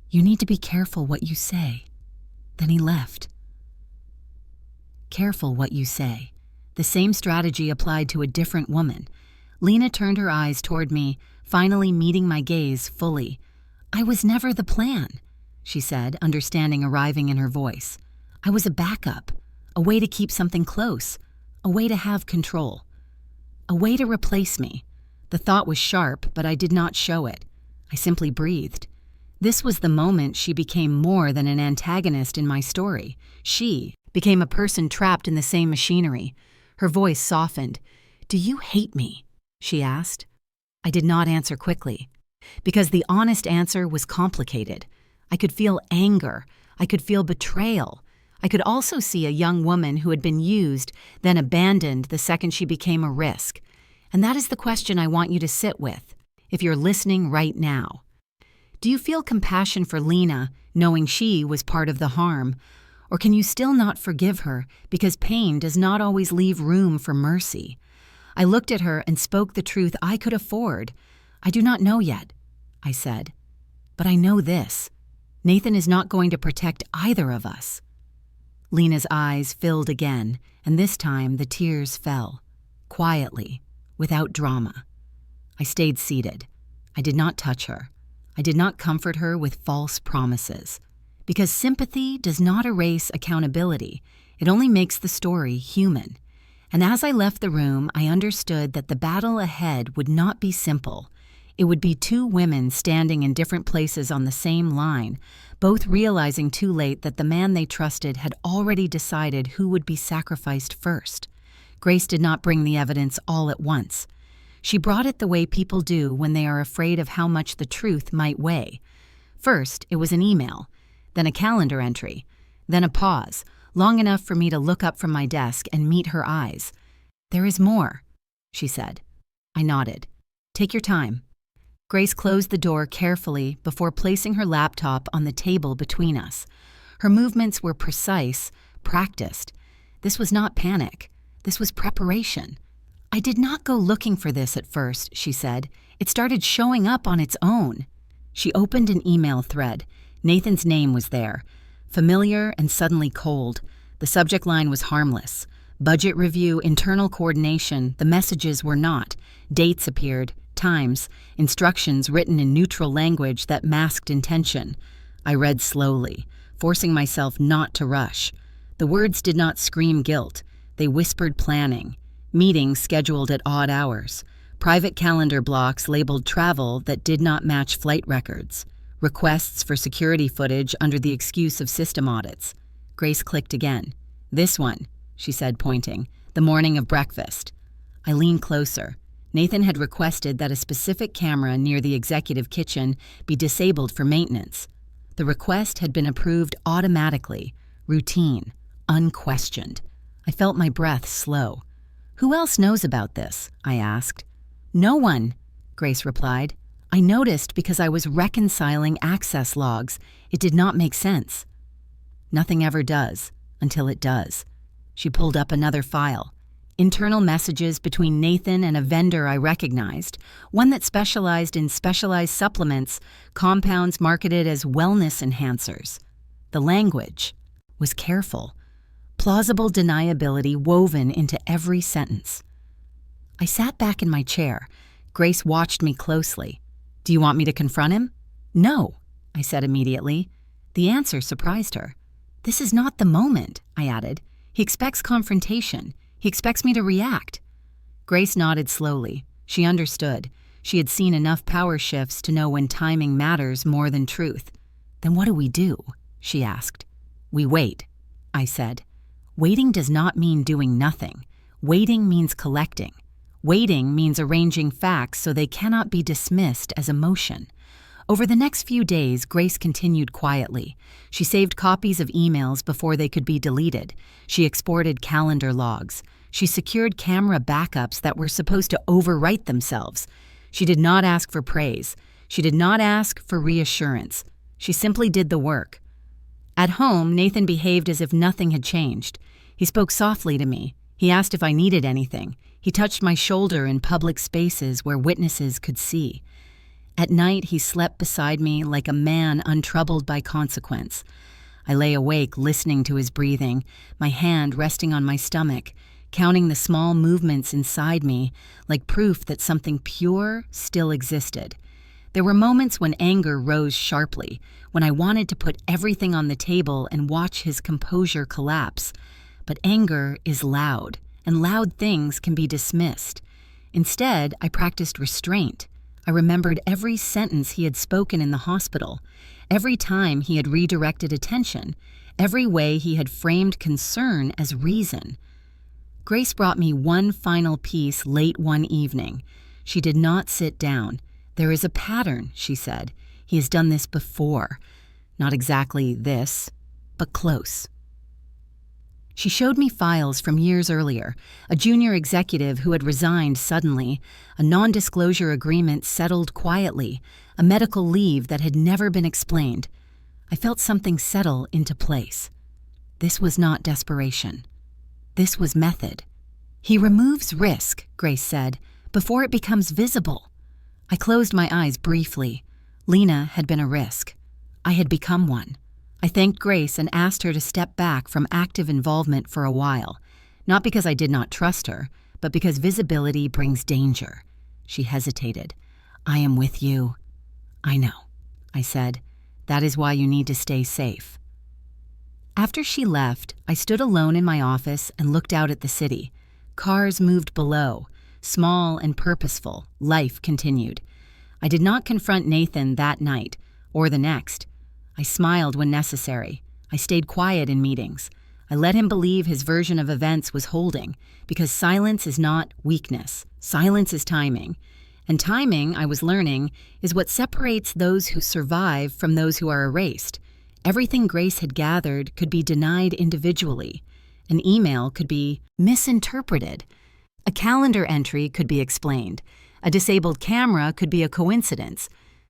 'You need to be careful what you say.' Then he left." Careful what you say. The same strategy applied to a different woman. Lena turned her eyes toward me, finally meeting my gaze fully. "I was never the plan," she said, understanding arriving in her voice. "I was a backup, a way to keep something close, a way to have control, a way to replace me." The thought was sharp, but I did not show it. I simply breathed. This was the moment she became more than an antagonist in my story. She became a person trapped in the same machinery. Her voice softened. "Do you hate me?" she asked. I did not answer quickly, because the honest answer was complicated. I could feel anger. I could feel betrayal. I could also see a young woman who had been used, then abandoned the second she became a risk. And that is the question I want you to sit with, if you're listening right now. Do you feel compassion for Lena, knowing she was part of the harm? Or can you still not forgive her because pain does not always leave room for mercy? I looked at her and spoke the truth I could afford. I do not know yet, I said. But I know this. Nathan is not going to protect either of us. Lena's eyes filled again, and this time the tears fell, quietly, without drama. I stayed seated. I did not touch her. I did not comfort her with false promises. Because sympathy does not erase accountability, it only makes the story human. And as I left the room, I understood that the battle ahead would not be simple. It would be two women standing in different places on the same line, both realizing too late that the man they trusted had already decided who would be sacrificed first. Grace did not bring the evidence all at once. She brought it the way people do when they are afraid of how much the truth might weigh. First, it was an email, then a calendar entry, then a pause, long enough for me to look up from my desk and meet her eyes. "There is more," she said. I nodded. "Take your time." Grace closed the door carefully before placing her laptop on the table between us. Her movements were precise, practiced. This was not panic. This was preparation. "I did not go looking for this at first," she said. "It started showing up on its own." She opened an email thread. Nathan's name was there, familiar and suddenly cold. The subject line was harmless. Budget review, internal coordination, the messages were not. Dates appeared, times, instructions written in neutral language that masked intention. I read slowly, forcing myself not to rush. The words did not scream guilt. They whispered planning. Meetings scheduled at odd hours. Private calendar blocks labeled travel that did not match flight records. Requests for security footage under the excuse of system audits. Grace clicked again. "This one," she said, pointing. "The morning of breakfast." I leaned closer. Nathan had requested that a specific camera near the executive kitchen be disabled for maintenance. The request had been approved automatically, routine, unquestioned. I felt my breath slow. "Who else knows about this?" I asked. "No one," Grace replied. "I noticed because I was reconciling access logs. It did not make sense." Nothing ever does, until it does. She pulled up another file. Internal messages between Nathan and a vendor I recognized, one that specialized in specialized supplements, compounds marketed as wellness enhancers. The language was careful, plausible deniability woven into every sentence. I sat back in my chair. Grace watched me closely. "Do you want me to confront him?" "No," I said immediately. The answer surprised her. "This is not the moment," I added. "He expects confrontation. He expects me to react." Grace nodded slowly. She understood. She had seen enough power shifts to know when timing matters more than truth. "Then what do we do?" she asked. "We wait," I said. Waiting does not mean doing nothing. Waiting means collecting. Waiting means arranging facts so they cannot be dismissed as emotion. Over the next few days, Grace continued quietly. She saved copies of emails before they could be deleted. She exported calendar logs. She secured camera backups that were supposed to overwrite themselves. She did not ask for praise. She did not ask for reassurance. She simply did the work. At home, Nathan behaved as if nothing had changed. He spoke softly to me. He asked if I needed anything. He touched my shoulder in public spaces where witnesses could see. At night, he slept beside me like a man untroubled by consequence. I lay awake listening to his breathing, my hand resting on my stomach, counting the small movements inside me like proof that something pure still existed. There were moments when anger rose sharply, when I wanted to put everything on the table and watch his composure collapse. But anger is loud, and loud things can be dismissed. Instead, I practiced restraint. I remembered every sentence he had spoken in the hospital, every time he had redirected attention, every way he had framed concern as reason. Grace brought me one final piece late one evening. She did not sit down. "There is a pattern," she said. "He has done this before. Not exactly this, but close." She showed me files from years earlier, a junior executive who had resigned suddenly, a non-disclosure agreement settled quietly, a medical leave that had never been explained. I felt something settle into place. This was not desperation. This was method. He removes risk, Grace said, before it becomes visible. I closed my eyes briefly. Lena had been a risk. I had become one. I thanked Grace and asked her to step back from active involvement for a while, not because I did not trust her, but because visibility brings danger. She hesitated. I am with you. I know, I said. That is why you need to stay safe. After she left, I stood alone in my office and looked out at the city. Cars moved below, small and purposeful. Life continued. I did not confront Nathan that night, or the next. I smiled when necessary. I stayed quiet in meetings. I let him believe his version of events was holding, because silence is not weakness. Silence is timing. And timing, I was learning, is what separates those who survive from those who are erased. Everything Grace had gathered could be denied individually. An email could be misinterpreted. A calendar entry could be explained. A disabled camera could be a coincidence.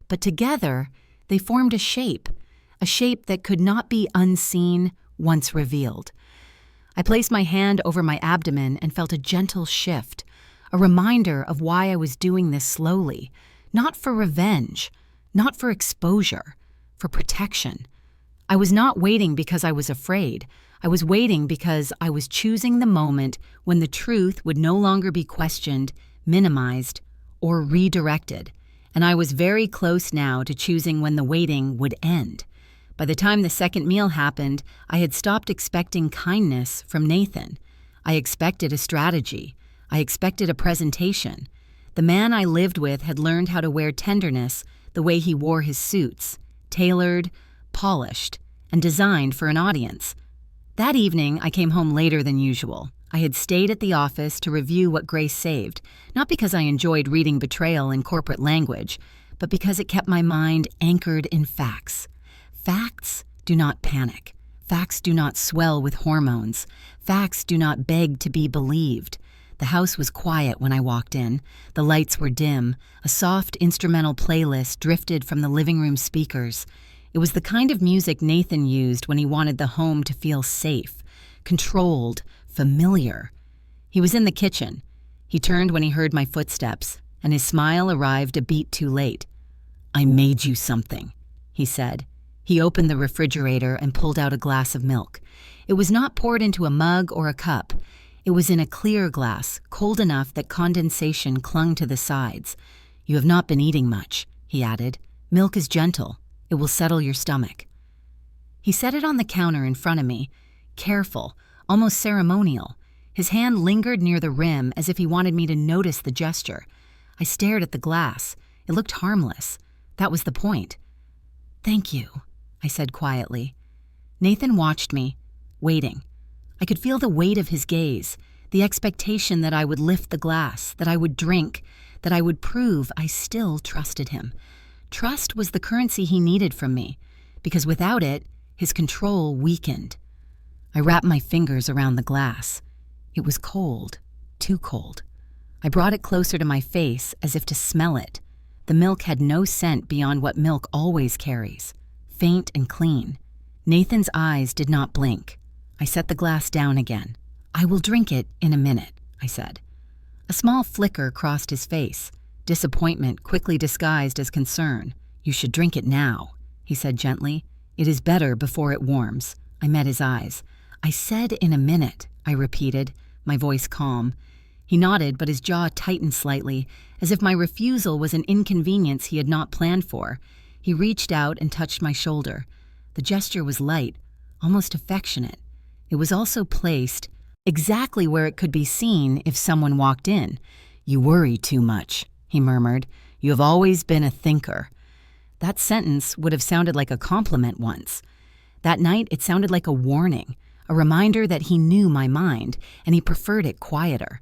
But together, they formed a shape that could not be unseen once revealed. I placed my hand over my abdomen and felt a gentle shift, a reminder of why I was doing this slowly, not for revenge, not for exposure, for protection. I was not waiting because I was afraid. I was waiting because I was choosing the moment when the truth would no longer be questioned, minimized, or redirected. And I was very close now to choosing when the waiting would end. By the time the second meal happened, I had stopped expecting kindness from Nathan. I expected a strategy. I expected a presentation. The man I lived with had learned how to wear tenderness the way he wore his suits, tailored, polished, and designed for an audience. That evening, I came home later than usual. I had stayed at the office to review what Grace saved, not because I enjoyed reading betrayal in corporate language, but because it kept my mind anchored in facts. Facts do not panic. Facts do not swell with hormones. Facts do not beg to be believed. The house was quiet when I walked in. The lights were dim. A soft instrumental playlist drifted from the living room speakers. It was the kind of music Nathan used when he wanted the home to feel safe, controlled, familiar. He was in the kitchen. He turned when he heard my footsteps, and his smile arrived a beat too late. "I made you something," he said. He opened the refrigerator and pulled out a glass of milk. It was not poured into a mug or a cup. It was in a clear glass, cold enough that condensation clung to the sides. "You have not been eating much," he added. "Milk is gentle. It will settle your stomach." He set it on the counter in front of me, careful, almost ceremonial. His hand lingered near the rim as if he wanted me to notice the gesture. I stared at the glass. It looked harmless. That was the point. "Thank you," I said quietly. Nathan watched me, waiting. I could feel the weight of his gaze, the expectation that I would lift the glass, that I would drink, that I would prove I still trusted him. Trust was the currency he needed from me, because without it, his control weakened. I wrapped my fingers around the glass. It was cold, too cold. I brought it closer to my face as if to smell it. The milk had no scent beyond what milk always carries, faint and clean. Nathan's eyes did not blink. I set the glass down again. "I will drink it in a minute," I said. A small flicker crossed his face, disappointment quickly disguised as concern. "You should drink it now," he said gently. "It is better before it warms." I met his eyes. "I said in a minute," I repeated, my voice calm. He nodded, but his jaw tightened slightly, as if my refusal was an inconvenience he had not planned for. He reached out and touched my shoulder. The gesture was light, almost affectionate. It was also placed exactly where it could be seen if someone walked in. "You worry too much," he murmured. "You have always been a thinker." That sentence would have sounded like a compliment once. That night, it sounded like a warning, a reminder that he knew my mind, and he preferred it quieter.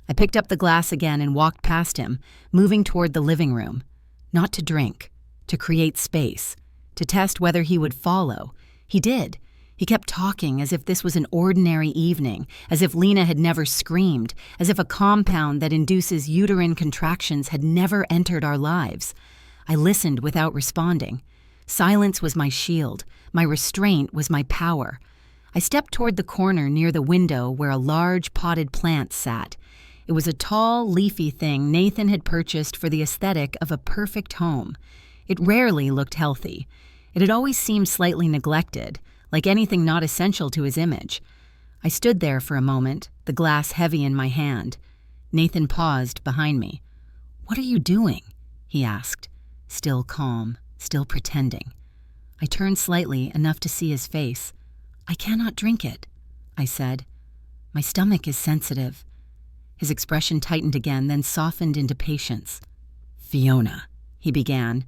I picked up the glass again and walked past him, moving toward the living room. Not to drink, to create space, to test whether he would follow. He did. He kept talking as if this was an ordinary evening, as if Lena had never screamed, as if a compound that induces uterine contractions had never entered our lives. I listened without responding. Silence was my shield. My restraint was my power. I stepped toward the corner near the window where a large potted plant sat. It was a tall, leafy thing Nathan had purchased for the aesthetic of a perfect home. It rarely looked healthy. It had always seemed slightly neglected, like anything not essential to his image. I stood there for a moment, the glass heavy in my hand. Nathan paused behind me. "What are you doing?" he asked, still calm, still pretending. I turned slightly, enough to see his face. "I cannot drink it," I said. "My stomach is sensitive." His expression tightened again, then softened into patience. "Fiona," he began.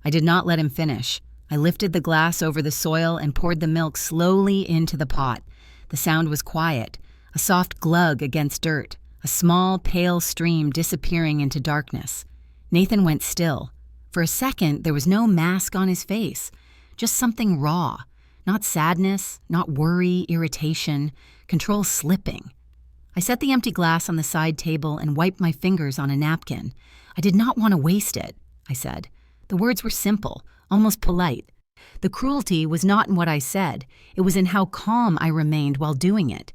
I did not let him finish. I lifted the glass over the soil and poured the milk slowly into the pot. The sound was quiet, a soft glug against dirt, a small, pale stream disappearing into darkness. Nathan went still. For a second, there was no mask on his face, just something raw. Not sadness, not worry, irritation, control slipping. I set the empty glass on the side table and wiped my fingers on a napkin. "I did not want to waste it," I said. The words were simple, almost polite. The cruelty was not in what I said. It was in how calm I remained while doing it.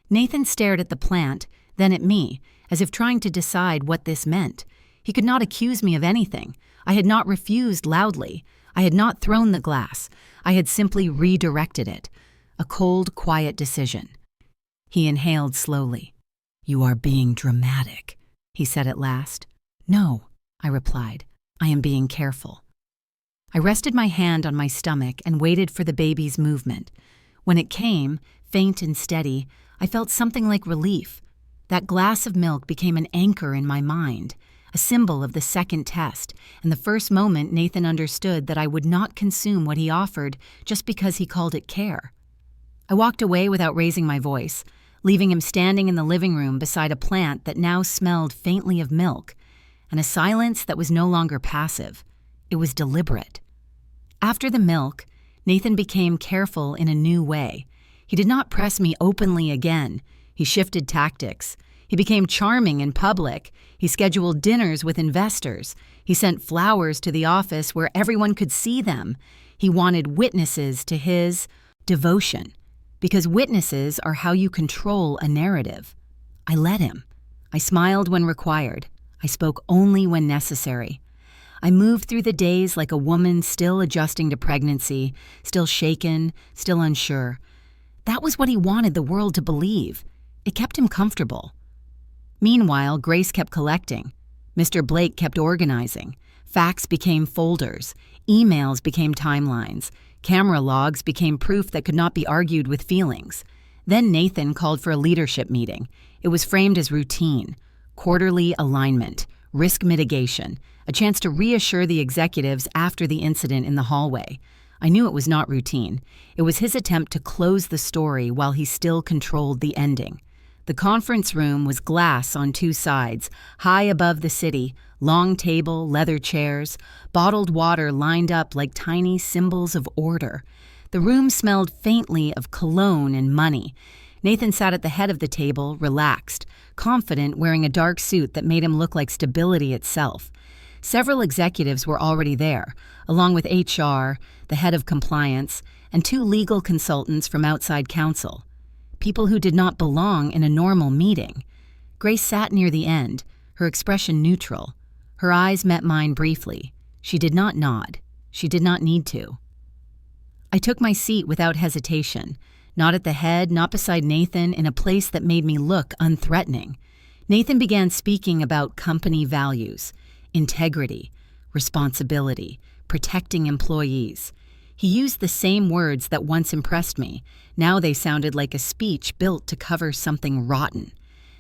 Nathan stared at the plant, then at me, as if trying to decide what this meant. He could not accuse me of anything. I had not refused loudly. I had not thrown the glass. I had simply redirected it. A cold, quiet decision. He inhaled slowly. "You are being dramatic," he said at last. "No," I replied. "I am being careful." I rested my hand on my stomach and waited for the baby's movement. When it came, faint and steady, I felt something like relief. That glass of milk became an anchor in my mind, a symbol of the second test, and the first moment Nathan understood that I would not consume what he offered just because he called it care. I walked away without raising my voice, leaving him standing in the living room beside a plant that now smelled faintly of milk, and a silence that was no longer passive. It was deliberate. After the milk, Nathan became careful in a new way. He did not press me openly again. He shifted tactics. He became charming in public. He scheduled dinners with investors. He sent flowers to the office where everyone could see them. He wanted witnesses to his devotion, because witnesses are how you control a narrative. I let him. I smiled when required. I spoke only when necessary. I moved through the days like a woman still adjusting to pregnancy, still shaken, still unsure. That was what he wanted the world to believe. It kept him comfortable. Meanwhile, Grace kept collecting. Mr. Blake kept organizing. Facts became folders. Emails became timelines. Camera logs became proof that could not be argued with feelings. Then Nathan called for a leadership meeting. It was framed as routine, quarterly alignment, risk mitigation, a chance to reassure the executives after the incident in the hallway. I knew it was not routine. It was his attempt to close the story while he still controlled the ending. The conference room was glass on two sides, high above the city, long table, leather chairs, bottled water lined up like tiny symbols of order. The room smelled faintly of cologne and money. Nathan sat at the head of the table, relaxed, confident, wearing a dark suit that made him look like stability itself. Several executives were already there, along with HR, the head of compliance, and two legal consultants from outside counsel. People who did not belong in a normal meeting. Grace sat near the end, her expression neutral. Her eyes met mine briefly. She did not nod. She did not need to. I took my seat without hesitation, not at the head, not beside Nathan, in a place that made me look unthreatening. Nathan began speaking about company values, integrity, responsibility, protecting employees. He used the same words that once impressed me. Now they sounded like a speech built to cover something rotten.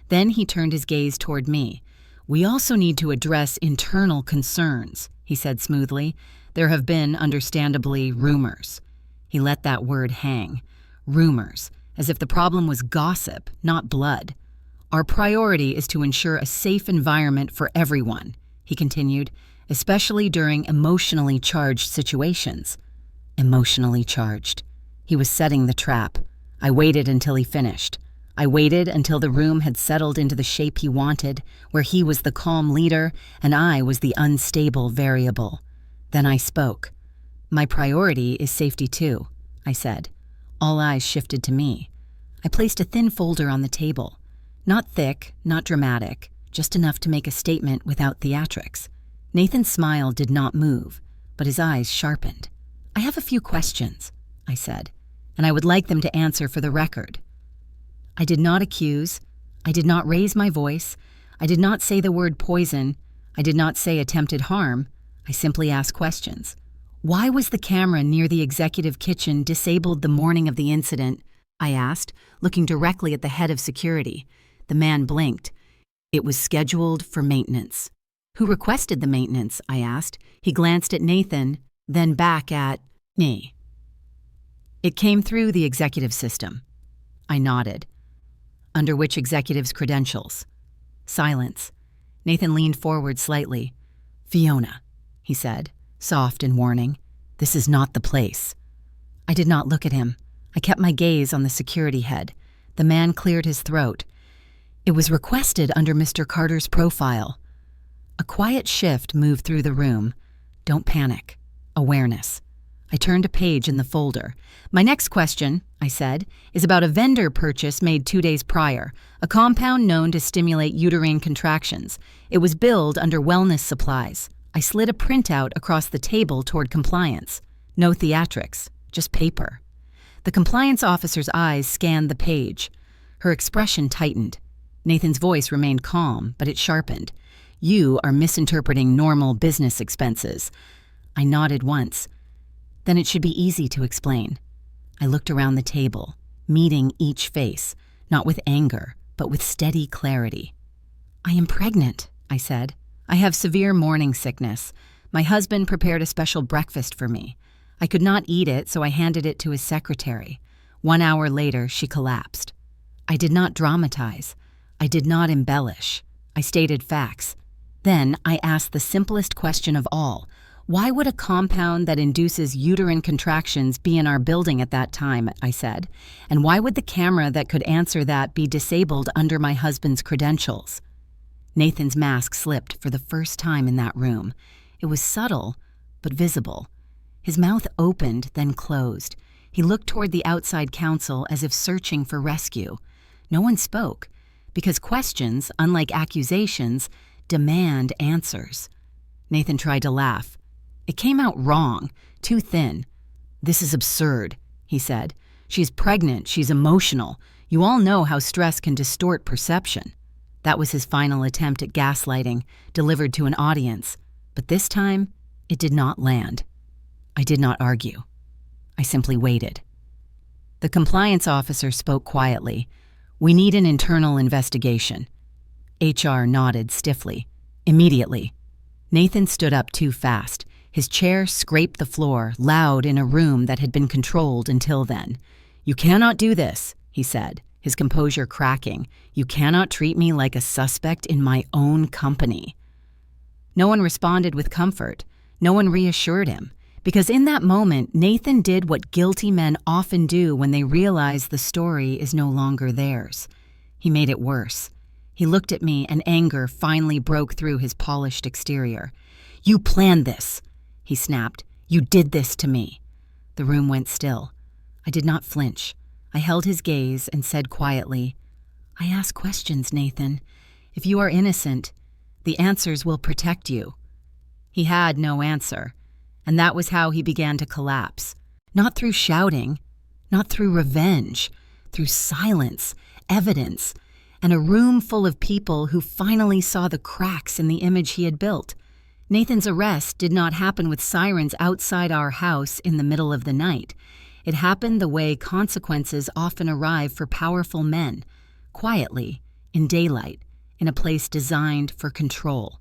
Then he turned his gaze toward me. "We also need to address internal concerns," he said smoothly. "There have been, understandably, rumors." He let that word hang. Rumors, as if the problem was gossip, not blood. "Our priority is to ensure a safe environment for everyone," he continued, "especially during emotionally charged situations." Emotionally charged. He was setting the trap. I waited until he finished. I waited until the room had settled into the shape he wanted, where he was the calm leader and I was the unstable variable. Then I spoke. "My priority is safety too," I said. All eyes shifted to me. I placed a thin folder on the table. Not thick, not dramatic, just enough to make a statement without theatrics. Nathan's smile did not move, but his eyes sharpened. "I have a few questions," I said, "and I would like them to answer for the record." I did not accuse. I did not raise my voice. I did not say the word poison. I did not say attempted harm. I simply asked questions. "Why was the camera near the executive kitchen disabled the morning of the incident?" I asked, looking directly at the head of security. The man blinked. "It was scheduled for maintenance." "Who requested the maintenance?" I asked. He glanced at Nathan, then back at me. "It came through the executive system." I nodded. "Under which executive's credentials?" Silence. Nathan leaned forward slightly. "Fiona," he said, soft and warning, "this is not the place." I did not look at him. I kept my gaze on the security head. The man cleared his throat. "It was requested under Mr. Carter's profile." A quiet shift moved through the room. Don't panic. Awareness. I turned a page in the folder. "My next question," I said, "is about a vendor purchase made 2 days prior, a compound known to stimulate uterine contractions. It was billed under wellness supplies." I slid a printout across the table toward compliance. No theatrics, just paper. The compliance officer's eyes scanned the page. Her expression tightened. Nathan's voice remained calm, but it sharpened. "You are misinterpreting normal business expenses." I nodded once. "Then it should be easy to explain." I looked around the table, meeting each face, not with anger, but with steady clarity. "I am pregnant," I said. "I have severe morning sickness. My husband prepared a special breakfast for me. I could not eat it, so I handed it to his secretary. 1 hour later, she collapsed." I did not dramatize. I did not embellish. I stated facts. Then I asked the simplest question of all. "Why would a compound that induces uterine contractions be in our building at that time?" I said. "And why would the camera that could answer that be disabled under my husband's credentials?" Nathan's mask slipped for the first time in that room. It was subtle, but visible. His mouth opened, then closed. He looked toward the outside counsel as if searching for rescue. No one spoke, because questions, unlike accusations, demand answers. Nathan tried to laugh. "It came out wrong, too thin." "This is absurd," he said. "She's pregnant, she's emotional. You all know how stress can distort perception." That was his final attempt at gaslighting, delivered to an audience. But this time, it did not land. I did not argue. I simply waited. The compliance officer spoke quietly. "We need an internal investigation." HR nodded stiffly. "Immediately." Nathan stood up too fast. His chair scraped the floor, loud in a room that had been controlled until then. "You cannot do this," he said, his composure cracking. "You cannot treat me like a suspect in my own company." No one responded with comfort. No one reassured him. Because in that moment, Nathan did what guilty men often do when they realize the story is no longer theirs. He made it worse. He looked at me and anger finally broke through his polished exterior. "You planned this," he snapped. "You did this to me." The room went still. I did not flinch. I held his gaze and said quietly, "I ask questions, Nathan. If you are innocent, the answers will protect you." He had no answer, and that was how he began to collapse. Not through shouting, not through revenge, through silence, evidence, and a room full of people who finally saw the cracks in the image he had built. Nathan's arrest did not happen with sirens outside our house in the middle of the night. It happened the way consequences often arrive for powerful men, quietly, in daylight, in a place designed for control.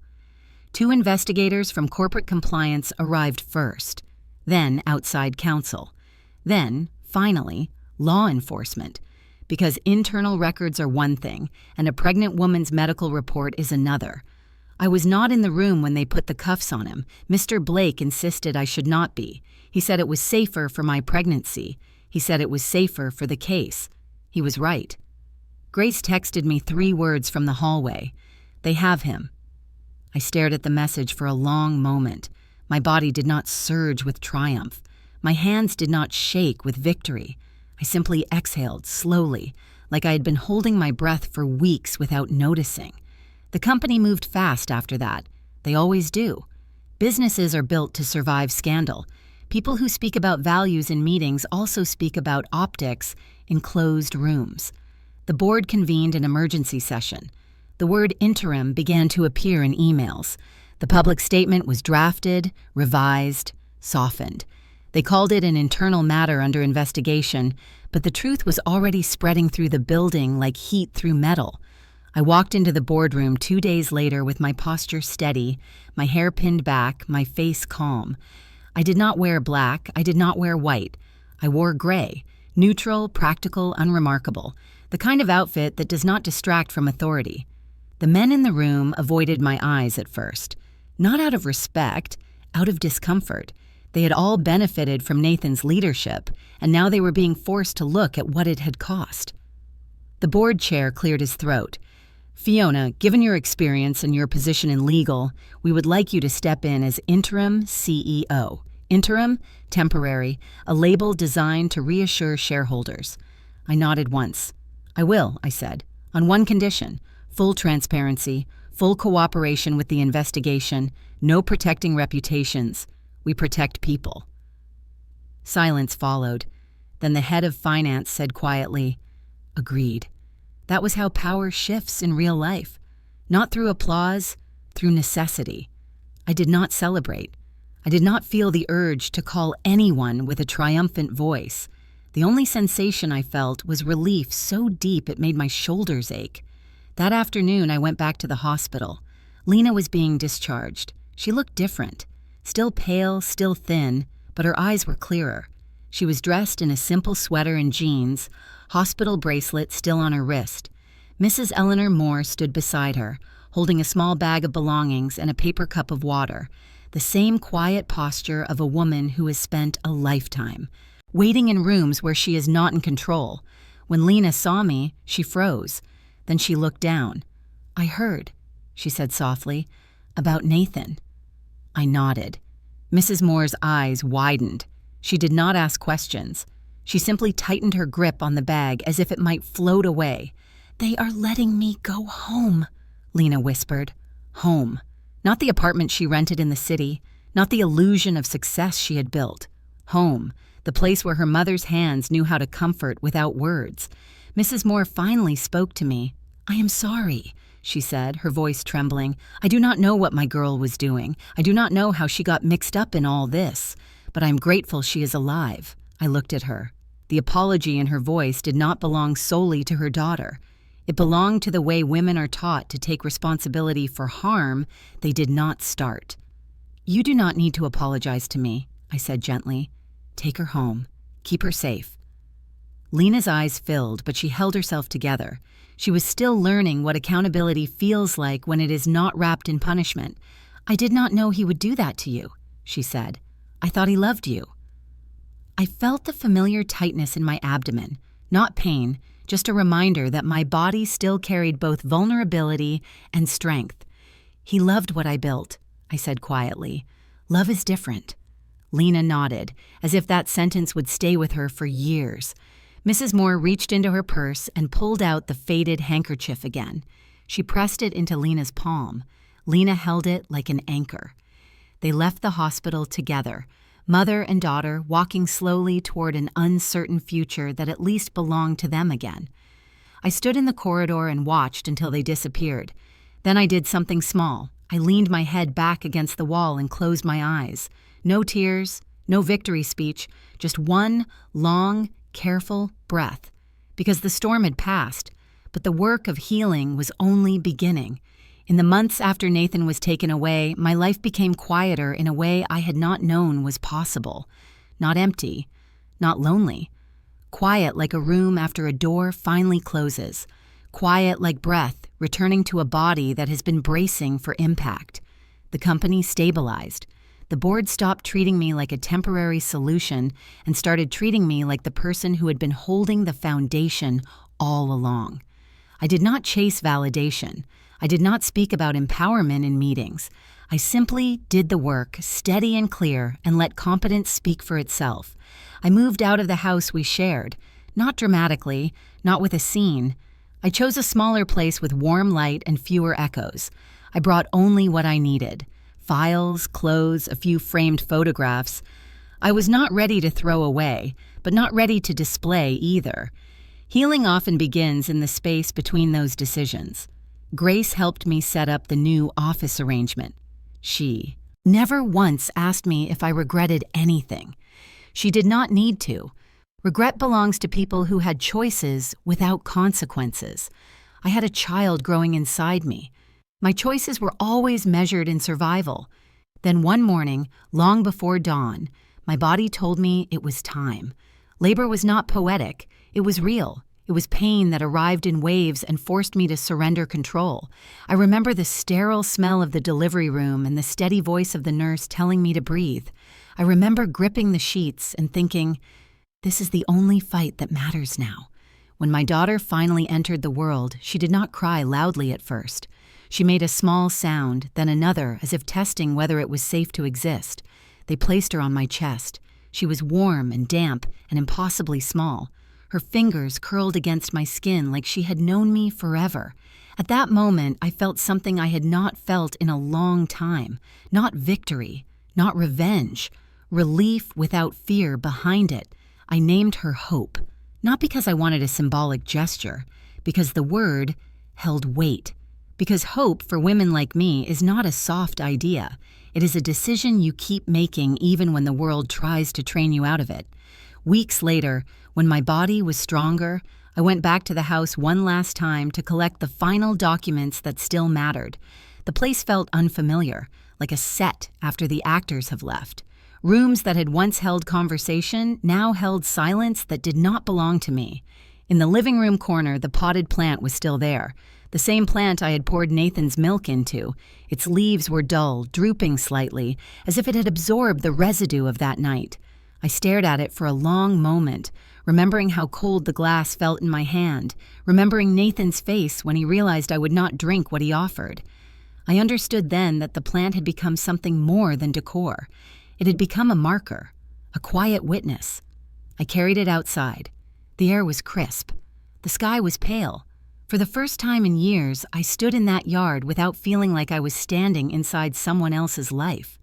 2 investigators from corporate compliance arrived first, then outside counsel, then, finally, law enforcement, because internal records are one thing and a pregnant woman's medical report is another. I was not in the room when they put the cuffs on him. Mr. Blake insisted I should not be. He said it was safer for my pregnancy. He said it was safer for the case. He was right. Grace texted me 3 words from the hallway. "They have him." I stared at the message for a long moment. My body did not surge with triumph. My hands did not shake with victory. I simply exhaled slowly, like I had been holding my breath for weeks without noticing. The company moved fast after that. They always do. Businesses are built to survive scandal. People who speak about values in meetings also speak about optics in closed rooms. The board convened an emergency session. The word interim began to appear in emails. The public statement was drafted, revised, softened. They called it an internal matter under investigation, but the truth was already spreading through the building like heat through metal. I walked into the boardroom 2 days later with my posture steady, my hair pinned back, my face calm. I did not wear black, I did not wear white. I wore gray, neutral, practical, unremarkable, the kind of outfit that does not distract from authority. The men in the room avoided my eyes at first, not out of respect, out of discomfort. They had all benefited from Nathan's leadership, and now they were being forced to look at what it had cost. The board chair cleared his throat. Fiona, given your experience and your position in legal, we would like you to step in as interim CEO. Interim, temporary, a label designed to reassure shareholders. I nodded once. I will, I said, on one condition: full transparency, full cooperation with the investigation, no protecting reputations. We protect people. Silence followed. Then the head of finance said quietly, "Agreed." That was how power shifts in real life. Not through applause, through necessity. I did not celebrate. I did not feel the urge to call anyone with a triumphant voice. The only sensation I felt was relief so deep it made my shoulders ache. That afternoon, I went back to the hospital. Lena was being discharged. She looked different. Still pale, still thin, but her eyes were clearer. She was dressed in a simple sweater and jeans, hospital bracelet still on her wrist. Mrs. Eleanor Moore stood beside her, holding a small bag of belongings and a paper cup of water, the same quiet posture of a woman who has spent a lifetime, waiting in rooms where she is not in control. When Lena saw me, she froze. Then she looked down. "I heard," she said softly, "about Nathan." I nodded. Mrs. Moore's eyes widened. She did not ask questions. She simply tightened her grip on the bag as if it might float away. "They are letting me go home," Lena whispered. Home. Not the apartment she rented in the city, not the illusion of success she had built. Home, the place where her mother's hands knew how to comfort without words. Mrs. Moore finally spoke to me. "I am sorry," she said, her voice trembling. "I do not know what my girl was doing. I do not know how she got mixed up in all this. But I am grateful she is alive." I looked at her. The apology in her voice did not belong solely to her daughter. It belonged to the way women are taught to take responsibility for harm they did not start. "You do not need to apologize to me," I said gently. "Take her home. Keep her safe." Lena's eyes filled, but she held herself together. She was still learning what accountability feels like when it is not wrapped in punishment. "I did not know he would do that to you," she said. "I thought he loved you." I felt the familiar tightness in my abdomen, not pain, just a reminder that my body still carried both vulnerability and strength. "He loved what I built," I said quietly. "Love is different." Lena nodded, as if that sentence would stay with her for years. Mrs. Moore reached into her purse and pulled out the faded handkerchief again. She pressed it into Lena's palm. Lena held it like an anchor. They left the hospital together, mother and daughter walking slowly toward an uncertain future that at least belonged to them again. I stood in the corridor and watched until they disappeared. Then I did something small. I leaned my head back against the wall and closed my eyes. No tears, no victory speech, just one long, careful breath. Because the storm had passed, but the work of healing was only beginning. In the months after Nathan was taken away, my life became quieter in a way I had not known was possible. Not empty, not lonely. Quiet like a room after a door finally closes. Quiet like breath returning to a body that has been bracing for impact. The company stabilized. The board stopped treating me like a temporary solution and started treating me like the person who had been holding the foundation all along. I did not chase validation. I did not speak about empowerment in meetings. I simply did the work, steady and clear, and let competence speak for itself. I moved out of the house we shared, Not dramatically, not with a scene. I chose a smaller place with warm light and fewer echoes. I brought only what I needed: files, clothes, a few framed photographs. I was not ready to throw away, but not ready to display either. Healing often begins in the space between those decisions. Grace helped me set up the new office arrangement. She never once asked me if I regretted anything. She did not need to. Regret belongs to people who had choices without consequences. I had a child growing inside me. My choices were always measured in survival. Then one morning, long before dawn, my body told me it was time. Labor was not poetic. It was real. It was pain that arrived in waves and forced me to surrender control. I remember the sterile smell of the delivery room and the steady voice of the nurse telling me to breathe. I remember gripping the sheets and thinking, this is the only fight that matters now. When my daughter finally entered the world, she did not cry loudly at first. She made a small sound, then another, as if testing whether it was safe to exist. They placed her on my chest. She was warm and damp and impossibly small. Her fingers curled against my skin like she had known me forever. At that moment, I felt something I had not felt in a long time. Not victory, not revenge. Relief without fear behind it. I named her Hope. Not because I wanted a symbolic gesture, because the word held weight. Because hope for women like me is not a soft idea. It is a decision you keep making even when the world tries to train you out of it. Weeks later, when my body was stronger, I went back to the house one last time to collect the final documents that still mattered. The place felt unfamiliar, like a set after the actors have left. Rooms that had once held conversation now held silence that did not belong to me. In the living room corner, the potted plant was still there. The same plant I had poured Nathan's milk into. Its leaves were dull, drooping slightly, as if it had absorbed the residue of that night. I stared at it for a long moment, remembering how cold the glass felt in my hand, remembering Nathan's face when he realized I would not drink what he offered. I understood then that the plant had become something more than decor. It had become a marker, a quiet witness. I carried it outside. The air was crisp. The sky was pale. For the first time in years, I stood in that yard without feeling like I was standing inside someone else's life.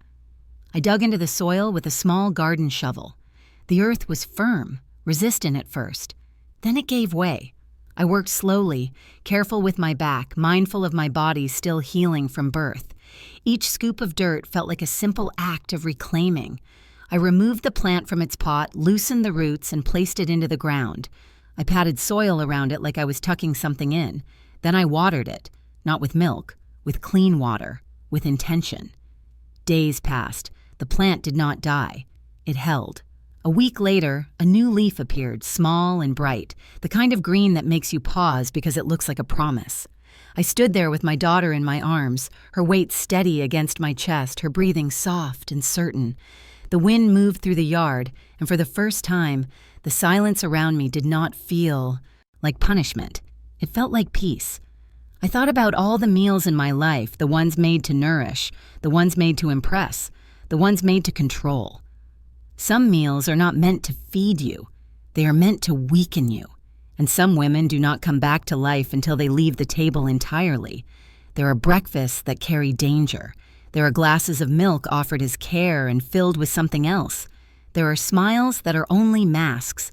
I dug into the soil with a small garden shovel. The earth was firm, resistant at first. Then it gave way. I worked slowly, careful with my back, mindful of my body still healing from birth. Each scoop of dirt felt like a simple act of reclaiming. I removed the plant from its pot, loosened the roots, and placed it into the ground. I patted soil around it like I was tucking something in. Then I watered it, not with milk, with clean water, with intention. Days passed. The plant did not die. It held. A week later, a new leaf appeared, small and bright, the kind of green that makes you pause because it looks like a promise. I stood there with my daughter in my arms, her weight steady against my chest, her breathing soft and certain. The wind moved through the yard, and for the first time, the silence around me did not feel like punishment. It felt like peace. I thought about all the meals in my life, the ones made to nourish, the ones made to impress, the ones made to control. Some meals are not meant to feed you. They are meant to weaken you. And some women do not come back to life until they leave the table entirely. There are breakfasts that carry danger. There are glasses of milk offered as care and filled with something else. There are smiles that are only masks.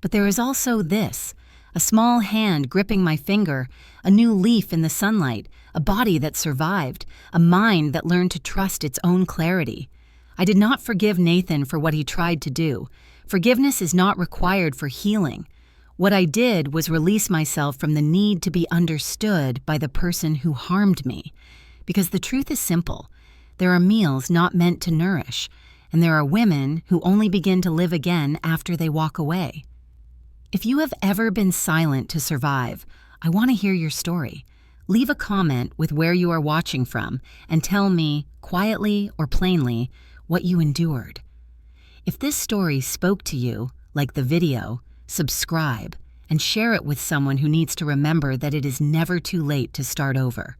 But there is also this, a small hand gripping my finger, a new leaf in the sunlight, a body that survived, a mind that learned to trust its own clarity. I did not forgive Nathan for what he tried to do. Forgiveness is not required for healing. What I did was release myself from the need to be understood by the person who harmed me. Because the truth is simple. There are meals not meant to nourish, and there are women who only begin to live again after they walk away. If you have ever been silent to survive, I want to hear your story. Leave a comment with where you are watching from and tell me, quietly or plainly, what you endured. If this story spoke to you, like the video, subscribe and share it with someone who needs to remember that it is never too late to start over.